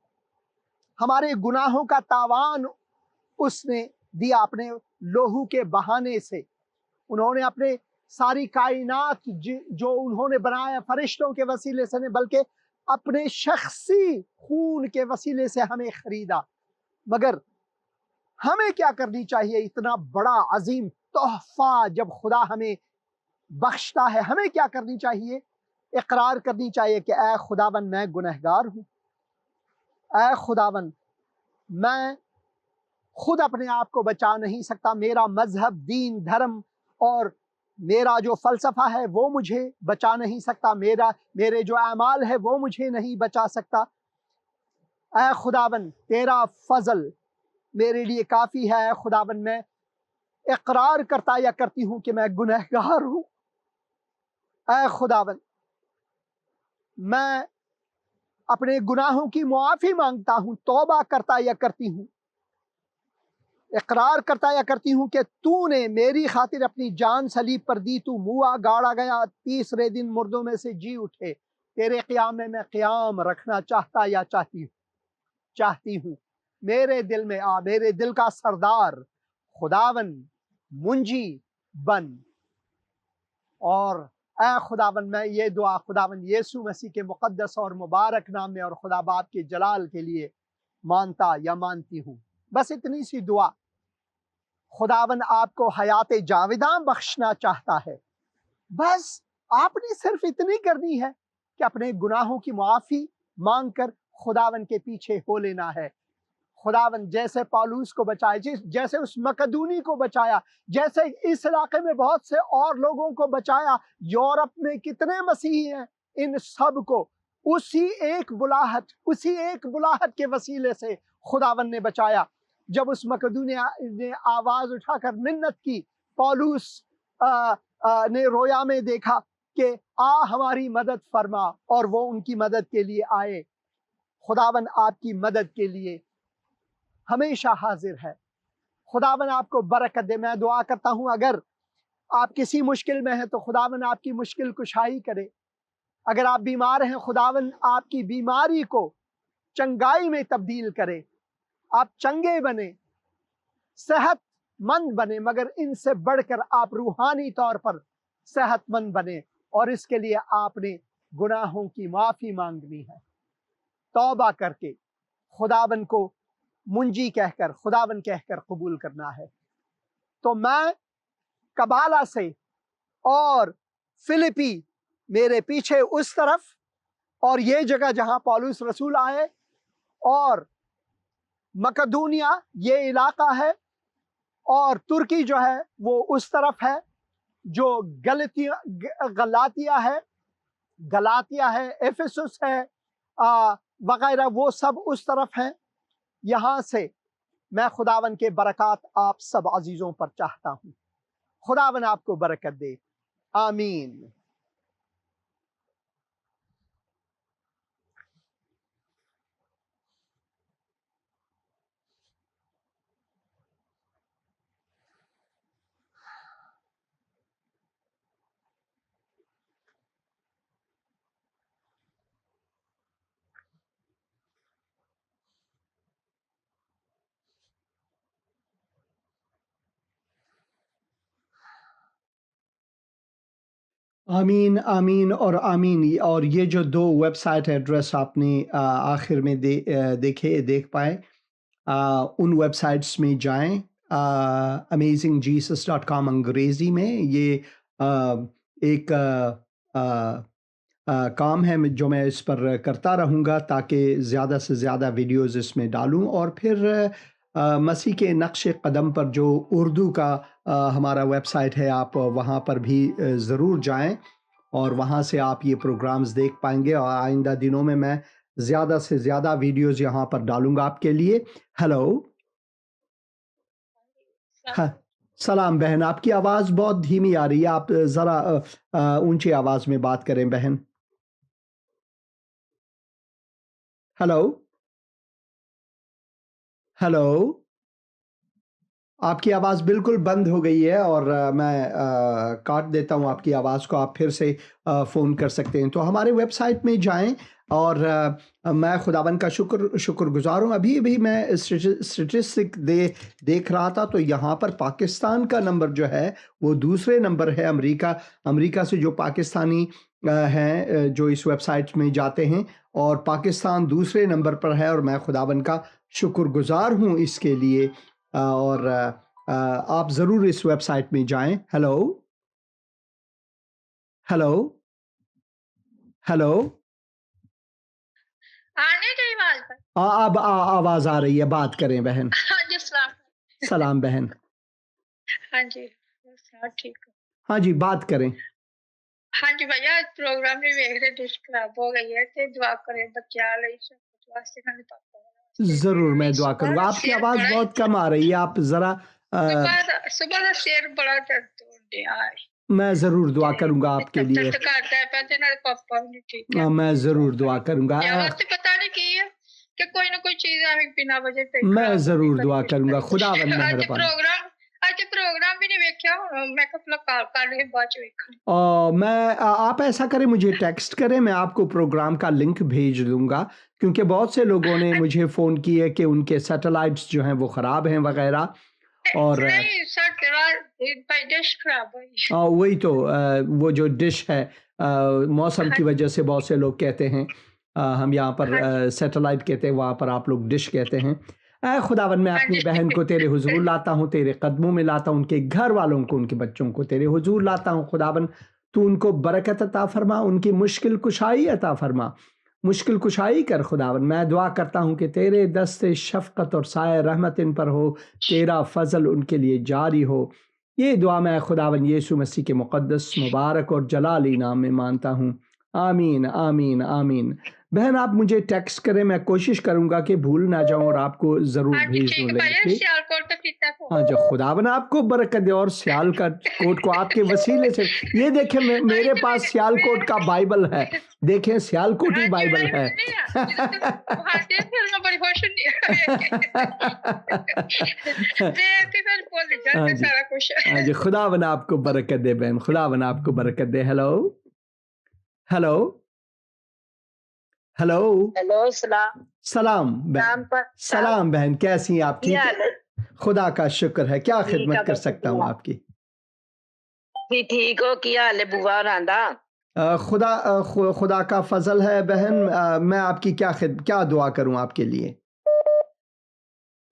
ہمارے گناہوں کا تاوان اس نے دیا اپنے لہو کے بہانے سے. انہوں نے اپنے ساری کائنات جو انہوں نے بنایا فرشتوں کے وسیلے سے نہیں، بلکہ اپنے شخصی خون کے وسیلے سے ہمیں خریدا. مگر ہمیں کیا کرنی چاہیے؟ اتنا بڑا عظیم تحفہ جب خدا ہمیں بخشتا ہے، ہمیں کیا کرنی چاہیے؟ اقرار کرنی چاہیے کہ اے خداوند میں گنہگار ہوں، اے خداوند میں خود اپنے آپ کو بچا نہیں سکتا، میرا مذہب، دین، دھرم اور میرا جو فلسفہ ہے وہ مجھے بچا نہیں سکتا، میرے جو اعمال ہے وہ مجھے نہیں بچا سکتا۔ اے خداوند تیرا فضل میرے لیے کافی ہے۔ اے خداوند میں اقرار کرتا یا کرتی ہوں کہ میں گنہگار ہوں۔ اے خداوند میں اپنے گناہوں کی معافی مانگتا ہوں، توبہ کرتا یا کرتی ہوں، اقرار کرتا یا کرتی ہوں کہ تو نے میری خاطر اپنی جان صلیب پر دی، تو موا گاڑا گیا، تیسرے دن مردوں میں سے جی اٹھے، تیرے قیام میں قیام رکھنا چاہتا یا چاہتی ہوں۔ میرے دل میں آ، میرے دل کا سردار، خداوند منجی بن۔ اور اے خداوند میں یہ دعا خداوند یسوع مسیح کے مقدس اور مبارک نام میں اور خدا باپ کے جلال کے لیے مانتا یا مانتی ہوں۔ بس اتنی سی دعا۔ خداوند آپ کو حیات جاوداں بخشنا چاہتا ہے۔ بس آپ نے صرف اتنی کرنی ہے کہ اپنے گناہوں کی معافی مانگ کر خداوند کے پیچھے ہو لینا ہے۔ خداوند جیسے پالوس کو بچایا، جیسے اس مقدونی کو بچایا، جیسے اس علاقے میں بہت سے اور لوگوں کو بچایا، یورپ میں کتنے مسیحی ہیں، ان سب کو اسی ایک بلاہٹ کے وسیلے سے خداوند نے بچایا۔ جب اس مقدونی نے آواز اٹھا کر منت کی، پالوس نے رویا میں دیکھا کہ آ ہماری مدد فرما، اور وہ ان کی مدد کے لیے آئے۔ خداوند آپ کی مدد کے لیے ہمیشہ حاضر ہے۔ خداوند آپ کو برکت دے۔ میں دعا کرتا ہوں اگر آپ کسی مشکل میں ہیں تو خداوند آپ کی مشکل کشائی کرے۔ اگر آپ بیمار ہیں خداوند آپ کی بیماری کو چنگائی میں تبدیل کرے، آپ چنگے بنے، صحت مند بنے، مگر ان سے بڑھ کر آپ روحانی طور پر صحت مند بنے، اور اس کے لیے آپ نے گناہوں کی معافی مانگنی ہے، توبہ کر کے خداوند کو منجی خداوند کہہ کر قبول کرنا ہے۔ تو میں کبالا سے اور فلپی میرے پیچھے اس طرف، اور یہ جگہ جہاں پالوس رسول آئے، اور مقدونیہ یہ علاقہ ہے، اور ترکی جو ہے وہ اس طرف ہے، جو غلاطیہ ہے، ایفیسس ہے وغیرہ، وہ سب اس طرف ہیں۔ یہاں سے میں خداوند کے برکات آپ سب عزیزوں پر چاہتا ہوں۔ خداوند آپ کو برکت دے، آمین۔ آمین آمین اور آمین۔ اور یہ جو دو ویب سائٹ ایڈریس آپ نے آخر میں دیکھ پائے، ان ویب سائٹس میں جائیں۔ amazingjesus.com انگریزی میں یہ ایک کام ہے جو میں اس پر کرتا رہوں گا تاکہ زیادہ سے زیادہ ویڈیوز اس میں ڈالوں، اور پھر مسیح کے نقش قدم پر جو اردو کا ہمارا ویب سائٹ ہے، آپ وہاں پر بھی ضرور جائیں، اور وہاں سے آپ یہ پروگرامز دیکھ پائیں گے۔ اور آئندہ دنوں میں زیادہ سے زیادہ ویڈیوز یہاں پر ڈالوں گا آپ کے لیے۔ ہیلو، سلام بہن، آپ کی آواز بہت دھیمی آ رہی ہے، آپ ذرا اونچی آواز میں بات کریں بہن۔ ہیلو ہیلو، آپ کی آواز بالکل بند ہو گئی ہے، اور میں کاٹ دیتا ہوں آپ کی آواز کو، آپ پھر سے فون کر سکتے ہیں۔ تو ہمارے ویب سائٹ میں جائیں، اور میں خداوند کا شکر گزار ہوں۔ ابھی میں اسٹیٹسٹک دیکھ رہا تھا، تو یہاں پر پاکستان کا نمبر جو ہے وہ دوسرے نمبر ہے۔ امریکہ سے جو پاکستانی ہیں جو اس ویب سائٹ میں جاتے ہیں، اور پاکستان دوسرے نمبر پر ہے، اور میں خداوند کا شکر گزار ہوں اس کے لیے۔ اور آپ ضرور اس ویب سائٹ میں جائیں۔ ہیلو ہیلو ہیلو، آنے اب آواز آ رہی ہے, بات کریں بہن. ہاں جی سلام بہن. ہاں جی ٹھیک. ہاں جی بات کریں. ہاں جی بھیا پروگرام بھی دیکھ رہے ڈش خراب ہو گئی ہے تے دعا کریں بچا لئی سب واسطے نال پاپا. ضرور میں دعا کروں گا. آپ کی آواز بہت کم آ رہی ہے, آپ ذرا صبح کا سیر بڑا درد ہو رہا ہے. میں ضرور دعا کروں گا آپ کے لیے. میں ضرور دعا کروں گا. پتا نہیں کی ہے کہ کوئی نہ کوئی چیز بنا وجہ پہ. میں ضرور دعا کروں گا. خداوند مہربان. پروگرام بھی نہیں ویکھیا, میں کپلا کال کر رہی بعد چ ویکھاں. میں آپ ایسا کریں مجھے ٹیکسٹ کریں, میں آپ کو پروگرام کا لنک بھیج دوں گا, کیونکہ بہت سے لوگوں نے مجھے فون کی ہے کہ ان کے سیٹلائٹس جو ہیں وہ خراب ہیں وغیرہ. اور وہی تو وہ جو ڈش ہے موسم کی وجہ سے بہت سے لوگ کہتے ہیں, ہم یہاں پر سیٹلائٹ کہتے ہیں, وہاں پر آپ لوگ ڈش کہتے ہیں. اے خداوند میں اپنی بہن کو تیرے حضور لاتا ہوں, تیرے قدموں میں لاتا ہوں, ان کے گھر والوں کو, ان کے بچوں کو تیرے حضور لاتا ہوں. خداوند تو ان کو برکت عطا فرما, ان کی مشکل کشائی عطا فرما, مشکل کشائی کر. خداوند میں دعا کرتا ہوں کہ تیرے دست شفقت اور سایہ رحمت ان پر ہو, تیرا فضل ان کے لیے جاری ہو. یہ دعا میں خداوند یسوع مسیح کے مقدس مبارک اور جلالی نام میں مانتا ہوں. آمین آمین آمین. بہن آپ مجھے ٹیکسٹ کریں, میں کوشش کروں گا کہ بھول نہ جاؤں اور آپ کو ضرور بھیج دوں. ہاں جو خداوند آپ کو برکت دے, اور سیال کا کوٹ کو آپ کے وسیلے سے. یہ دیکھیں میرے پاس سیال کوٹ کا بائبل ہے, دیکھیں سیال کوٹی بائبل ہے. ہاں جی خداوند آپ کو برکت دے بہن, خداوند آپ کو برکت دے. ہیلو ہیلو ہیلو سلام بہن. سلام بہن, کیسی ہیں آپ؟ ٹھیک ہے خدا کا شکر ہے. کیا خدمت کر سکتا ہوں آپ کی؟ ٹھیک ہو؟ کیا حال ہے بوا راندا؟ خدا کا فضل ہے بہن. میں آپ کی کیا دعا کروں آپ کے لیے؟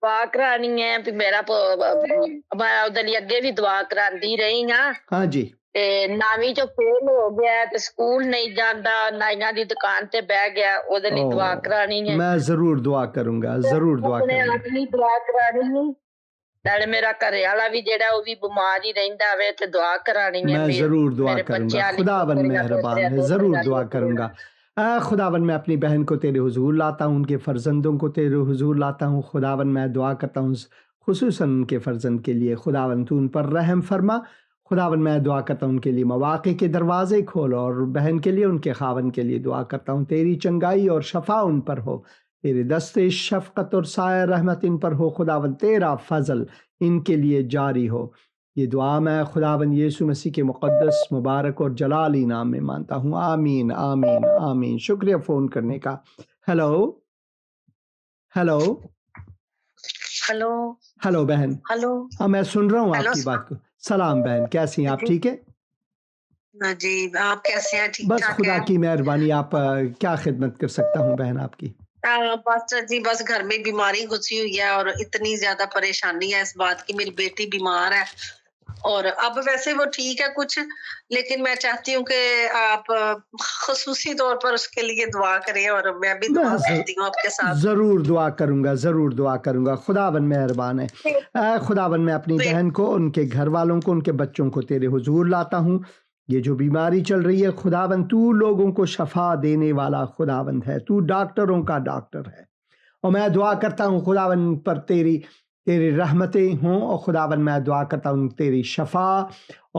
دعا کرانی ہے میرا ادھر اگے بھی دعا کراندی رہی ہاں. ہاں جی. ناویں چ فیل ہو گیا تے سکول نہیں جاندا, نائیاں دی دکان تے بہ گیا, اودے لئی دعا کرانی ہے. میں ضرور دعا کروں گا, ضرور دعا کروں گا. اپنی دعا کرانی ہے. نال میرا گھر والا بھی جیڑا او بھی بیمار ہی رہندا وے تے دعا کرانی ہے. میں ضرور دعا کروں گا. خداوند مہربان ہے, ضرور دعا کروں گا. خداوند میں اپنی بہن کو تیرے حضور لاتا ہوں, ان کے فرزندوں کو تیرے حضور لاتا ہوں. خداوند میں دعا کرتا ہوں خصوصاً ان کے فرزند کے لیے. خداوند تو ان پر رحم فرما. خداوند میں دعا کرتا ہوں ان کے لیے مواقع کے دروازے کھول, اور بہن کے لیے, ان کے خاوند کے لیے دعا کرتا ہوں تیری چنگائی اور شفا ان پر ہو, تیرے دست شفقت اور سایہ رحمت ان پر ہو. خداوند تیرا فضل ان کے لیے جاری ہو. یہ دعا میں خداوند یسوع مسیح کے مقدس مبارک اور جلالی نام میں مانتا ہوں. آمین آمین آمین. شکریہ فون کرنے کا. ہیلو ہیلو ہلو ہلو بہن. ہلو ہاں میں سن رہا ہوں آپ کی بات کو. سلام بہن, کیسی ہیں آپ؟ ٹھیک ہے جی, آپ کیسے ہیں؟ ٹھیک بس خدا کی مہربانی. آپ کیا خدمت کر سکتا ہوں بہن آپ کی؟ بس جی بس گھر میں بیماری گھسی ہوئی ہے اور اتنی زیادہ پریشانی ہے اس بات کی. میری بیٹی بیمار ہے اور اب ویسے وہ ٹھیک ہے کچھ, لیکن میں چاہتی ہوں کہ آپ خصوصی طور پر اس کے لیے دعا کریں, اور میں بھی دعا کرتی ہوں آپ کے ساتھ. ضرور دعا کروں گا, ضرور دعا کروں گا. خداوند مہربان ہے. خداوند میں اپنی بہن کو, ان کے گھر والوں کو, ان کے بچوں کو تیرے حضور لاتا ہوں. یہ جو بیماری چل رہی ہے خداوند تو لوگوں کو شفا دینے والا خداوند ہے, تو ڈاکٹروں کا ڈاکٹر ہے. اور میں دعا کرتا ہوں خداوند پر تیری رحمتیں ہوں, اور خداوند میں دعا کرتا ہوں تیری شفا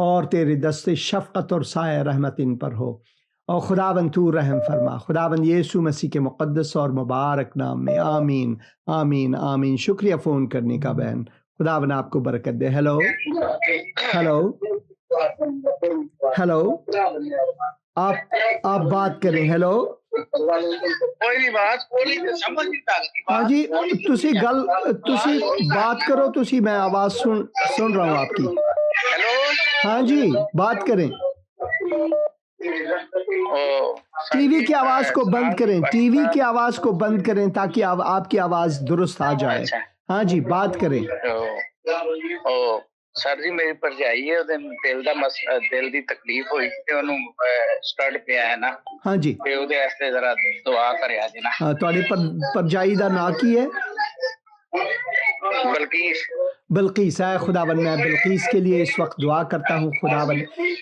اور تیرے دست شفقت اور سایہ رحمت ان پر ہو. اور خداوند تو رحم فرما. خداوند یسوع مسیح کے مقدس اور مبارک نام میں آمین آمین آمین. شکریہ فون کرنے کا بہن. خداوند آپ کو برکت دے. ہیلو ہیلو ہیلو آپ بات کریں. ہیلو ہاں جی, تسی بات کرو. میں آواز سن رہا ہوں آپ کی. ہاں جی بات کریں. ٹی وی کی آواز کو بند کریں, ٹی وی کی آواز کو بند کریں تاکہ آپ کی آواز درست آ جائے. ہاں جی بات کریں. ਸਰ ਜੀ ਮੇਰੀ ਭਰਜਾਈ ਹੈ, ਉਹਦੇ ਦਿਲ ਦੀ ਤਕਲੀਫ ਹੋਈ ਤੇ ਉਹਨੂੰ ਸਟੱਡ ਪਿਆ ਹੈ ਨਾ। ਹਾਂਜੀ, ਤੇ ਉਹਦੇ ਵਾਸਤੇ ਜ਼ਰਾ ਦੁਆ ਕਰਿਆ ਜੀ ਨਾ। ਤੁਹਾਡੀ ਭਰਜਾਈ ਦਾ ਨਾਂ ਕੀ ਹੈ? بلقیس ہے خداون، میں بلقیس کے لیے اس وقت دعا کرتا ہوں خداون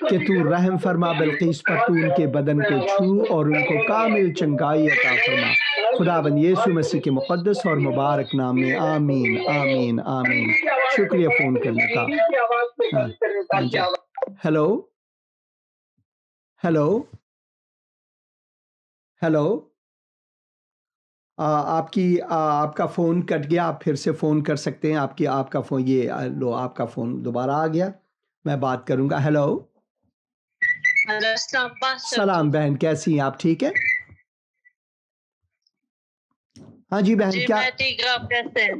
کہ تو رحم فرما بلقیس پر، تو ان کے بدن کو چھو اور ان کو کامل چنگائی عطا فرما خداون، یسوع مسیح کے مقدس اور مبارک نام میں، آمین آمین آمین۔ شکریہ فون کرنے کا۔ ہیلو ہیلو ہیلو، آپ کا فون کٹ گیا، آپ پھر سے فون کر سکتے ہیں۔ آپ کا فون، یہ لو آپ کا فون دوبارہ آ گیا، میں بات کروں گا۔ ہیلو، سلام بہن، کیسی ہیں آپ؟ ٹھیک ہے؟ ہاں جی بہن، کیا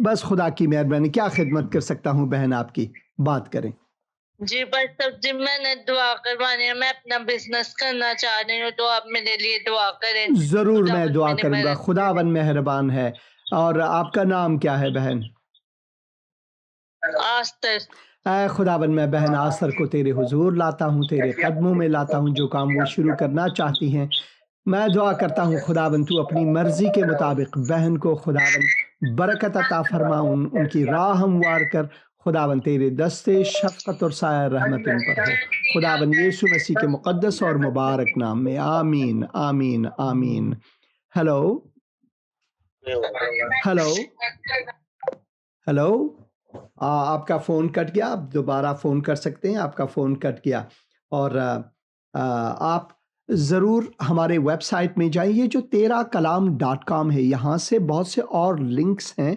بس خدا کی مہربانی، کیا خدمت کر سکتا ہوں بہن آپ کی؟ بات کریں۔ جی بس سب جی میں نے دعا کروانی ہے، میں اپنا بزنس کرنا چاہ رہی ہوں، تو آپ میرے لیے دعا کریں۔ ضرور میں دعا کروں گا، خداون مہربان ہے۔ اور آپ کا نام کیا ہے بہن؟ آستر۔ اے خداون، میں بہن آستر کو تیرے حضور لاتا ہوں، تیرے قدموں میں لاتا ہوں۔ جو کام وہ شروع کرنا چاہتی ہیں، میں دعا کرتا ہوں خداون تو اپنی مرضی کے مطابق بہن کو خداون برکت عطا فرما، ان کی راہ ہموار کر خداون، تیرے دستے شفقت اور سایہ رحمت ان پر ہو خداون، یسوع مسیح کے مقدس اور مبارک نام میں، آمین آمین آمین۔ ہیلو ہیلو ہیلو، آپ کا فون کٹ گیا، آپ دوبارہ فون کر سکتے ہیں، آپ کا فون کٹ گیا۔ اور آپ ضرور ہمارے ویب سائٹ میں جائیں، یہ جو teraKalam.com ہے، یہاں سے بہت سے اور لنکس ہیں،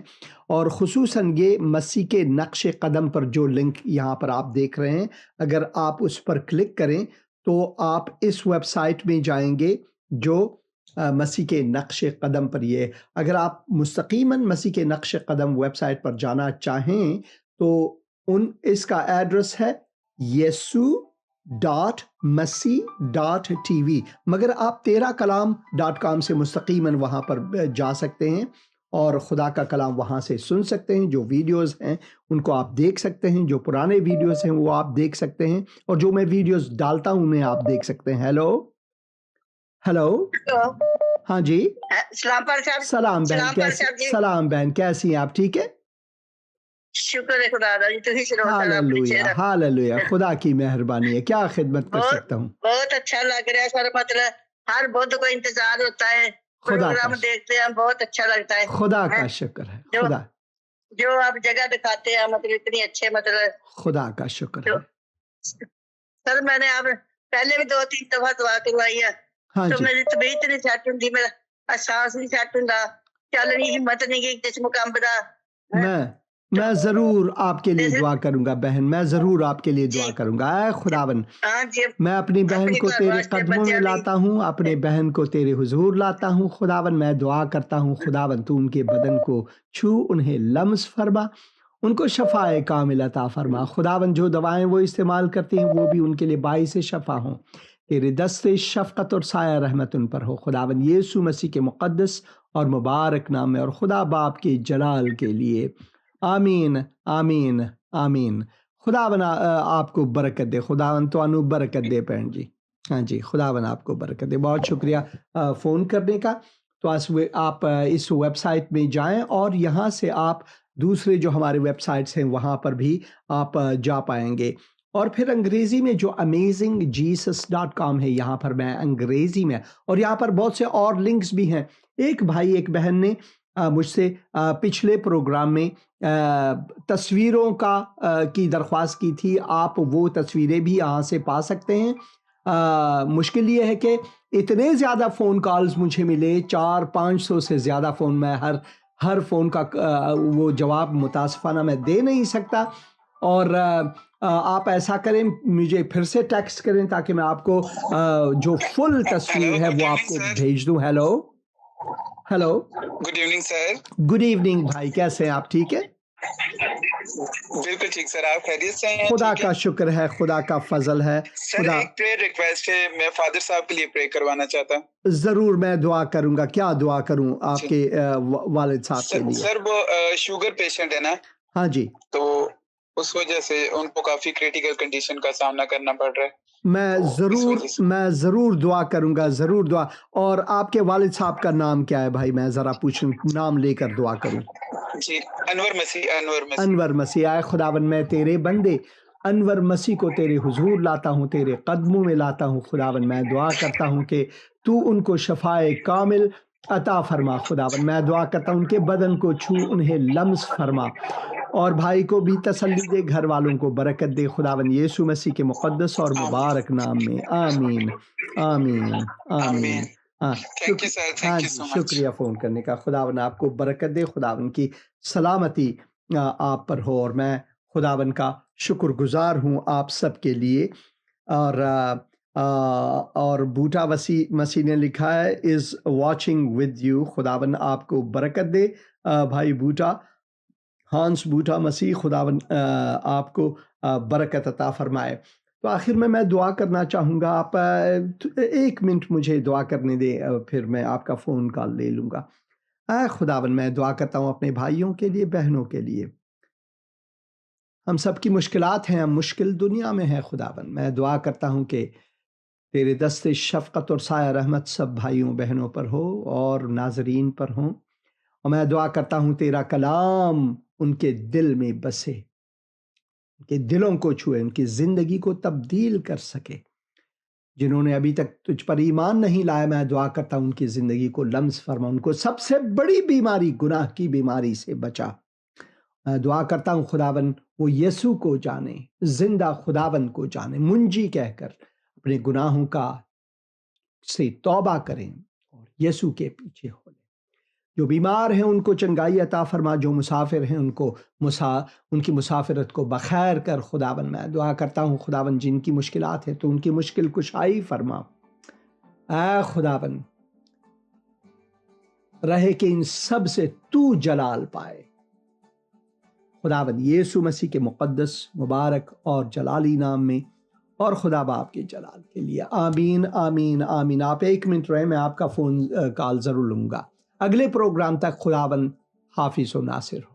اور خصوصاً یہ مسیح کے نقش قدم پر جو لنک یہاں پر آپ دیکھ رہے ہیں، اگر آپ اس پر کلک کریں تو آپ اس ویب سائٹ میں جائیں گے جو مسیح کے نقش قدم پر۔ یہ اگر آپ مستقیماً مسیح کے نقش قدم ویب سائٹ پر جانا چاہیں تو اس کا ایڈریس ہے yesu.masih.tv، مگر آپ teraKalam.com سے مستقیماً وہاں پر جا سکتے ہیں اور خدا کا کلام وہاں سے سن سکتے ہیں۔ جو ویڈیوز ہیں ان کو آپ دیکھ سکتے ہیں، جو پرانے ویڈیوز ہیں وہ آپ دیکھ سکتے ہیں، اور جو میں ویڈیوز ڈالتا ہوں انہیں آپ دیکھ سکتے ہیں۔ ہیلو ہیلو، ہاں جی، سلام بہن، سلام بہن، کیسی ہیں آپ؟ ٹھیک ہے؟ شکر ہے خدا دا جی، ہاللویا ہاللویا، خدا کی مہربانی ہے، کیا خدمت کر سکتا ہوں؟ بہت اچھا لگ رہا ہے سر، مطلب ہر بدھ کو انتظار ہوتا ہے، پروگرام دیکھتے ہیں، بہت اچھا لگتا ہے۔ خدا کا شکر ہے، خدا جو آپ جگہ دکھاتے ہیں، مطلب اتنی اچھے، مطلب خدا کا شکر ہے۔ سر میں نے آپ پہلے بھی 2-3 دفعہ دعا کروائی ہے، تو میری طبیعت نہیں سیٹ ہوتی، میرا احساس نہیں سیٹ ہوتا، چلنے کی ہمت نہیں گئی جس مقام پہ۔ میں ضرور آپ کے لیے دعا کروں گا بہن، میں ضرور آپ کے لیے دعا کروں گا۔ اے خداون، میں اپنی بہن کو تیرے قدموں میں لاتا ہوں، اپنے بہن کو تیرے حضور لاتا ہوں خداون، میں دعا کرتا ہوں خداون تو ان کے بدن کو چھو، انہیں لمس فرما، ان کو شفائے کامل عطا فرما خداون۔ جو دوائیں وہ استعمال کرتے ہیں وہ بھی ان کے لیے باعث شفا ہوں، تیرے دستے شفقت اور سایہ رحمت ان پر ہو خداون، یسوع مسیح کے مقدس اور مبارک نام میں، اور خدا باپ کے جلال کے لیے، آمین آمین آمین۔ خداون آپ کو برکت دے، خداون تو انو برکت دے بہن جی، ہاں جی، خداون آپ کو برکت دے۔ بہت شکریہ فون کرنے کا۔ تو آپ اس ویب سائٹ میں جائیں، اور یہاں سے آپ دوسرے جو ہمارے ویب سائٹس ہیں وہاں پر بھی آپ جا پائیں گے۔ اور پھر انگریزی میں جو amazingjesus.com ہے، یہاں پر میں انگریزی میں، اور یہاں پر بہت سے اور لنکس بھی ہیں۔ ایک بھائی ایک بہن نے مجھ سے پچھلے پروگرام میں تصویروں کی درخواست کی تھی، آپ وہ تصویریں بھی یہاں سے پا سکتے ہیں۔ مشکل یہ ہے کہ اتنے زیادہ فون کالز مجھے ملے، 400-500 سے زیادہ فون، میں ہر فون کا وہ جواب متاسفانہ میں دے نہیں سکتا، اور آپ ایسا کریں، مجھے پھر سے ٹیکسٹ کریں تاکہ میں آپ کو جو فل تصویر ہے وہ آپ کو بھیج دوں۔ Hello hello, good evening sir. Good evening بھائی، کیسے ہیں آپ؟ ٹھیک ہے؟ بالکل ٹھیک سر، آپ خیریت سے ہیں؟ خدا کا شکر ہے، خدا کا فضل ہے۔ سر ایک پریئر ریکویسٹ ہے، میں فادر صاحب کے لیے پرے کروانا چاہتا ہوں۔ ضرور، میں دعا کروں گا۔ کیا دعا کروں آپ کے والد صاحب کے لیے؟ سر وہ شوگر پیشنٹ ہے نا؟ ہاں جی۔ تو اس وجہ سے ان کو کافی کریٹیکل کنڈیشن کا سامنا کرنا پڑ رہا ہے. میں ضرور دعا کروں گا، ضرور دعا. اور آپ کے والد صاحب کا نام کیا ہے بھائی؟ میں ذرا پوچھوں، نام لے کر دعا کروں. جی انور مسیح. انور مسیح. آئے خداوند میں تیرے بندے انور مسیح کو تیرے حضور لاتا ہوں، تیرے قدموں میں لاتا ہوں خداوند. میں دعا کرتا ہوں کہ تو ان کو شفائے کامل عطا فرما خداوند. میں دعا کرتا ہوں ان کے بدن کو چھو، انہیں لمس فرما، اور بھائی کو بھی تسلی دے، گھر والوں کو برکت دے خداوند، یسوع مسیح کے مقدس اور مبارک نام میں. آمین آمین آمین. ہاں شکریہ فون کرنے کا. خداوند آپ کو برکت دے، خداوند کی سلامتی آپ پر ہو. اور میں خداوند کا شکر گزار ہوں آپ سب کے لیے. اور بوٹا مسیح نے لکھا ہے از واچنگ ود یو. خداوند آپ کو برکت دے بھائی بوٹا، ہانس بوٹا مسیح. خداوند آپ کو برکت عطا فرمائے. تو آخر میں دعا کرنا چاہوں گا. آپ 1 منٹ مجھے دعا کرنے دیں، پھر میں آپ کا فون کال لے لوں گا. اے خداوند میں دعا کرتا ہوں اپنے بھائیوں کے لیے، بہنوں کے لیے. ہم سب کی مشکلات ہیں، ہم مشکل دنیا میں ہیں خداوند. میں دعا کرتا ہوں کہ تیرے دست شفقت اور سایہ رحمت سب بھائیوں بہنوں پر ہو اور ناظرین پر ہوں. اور میں دعا کرتا ہوں تیرا کلام ان کے دل میں بسے، ان کے دلوں کو چھوئے، ان کی زندگی کو تبدیل کر سکے. جنہوں نے ابھی تک تجھ پر ایمان نہیں لایا، میں دعا کرتا ہوں ان کی زندگی کو لمس فرما، ان کو سب سے بڑی بیماری گناہ کی بیماری سے بچا. میں دعا کرتا ہوں خداوند وہ یسوع کو جانے، زندہ خداوند کو جانے، منجی کہہ کر اپنے گناہوں کا سے توبہ کریں اور یسوع کے پیچھے ہو لیں. جو بیمار ہیں ان کو چنگائی عطا فرما، جو مسافر ہیں ان کی مسافرت کو بخیر کر خداوند. میں دعا کرتا ہوں خداوند جن کی مشکلات ہیں تو ان کی مشکل کشائی فرما. اے خداوند رہے کہ ان سب سے تو جلال پائے خداوند، یسوع مسیح کے مقدس مبارک اور جلالی نام میں، اور خدا باپ کے جلال کے لیے. آمین آمین آمین. آپ 1 منٹ رہے، میں آپ کا فون کال ضرور لوں گا. اگلے پروگرام تک خداوند حافظ و ناصر ہو.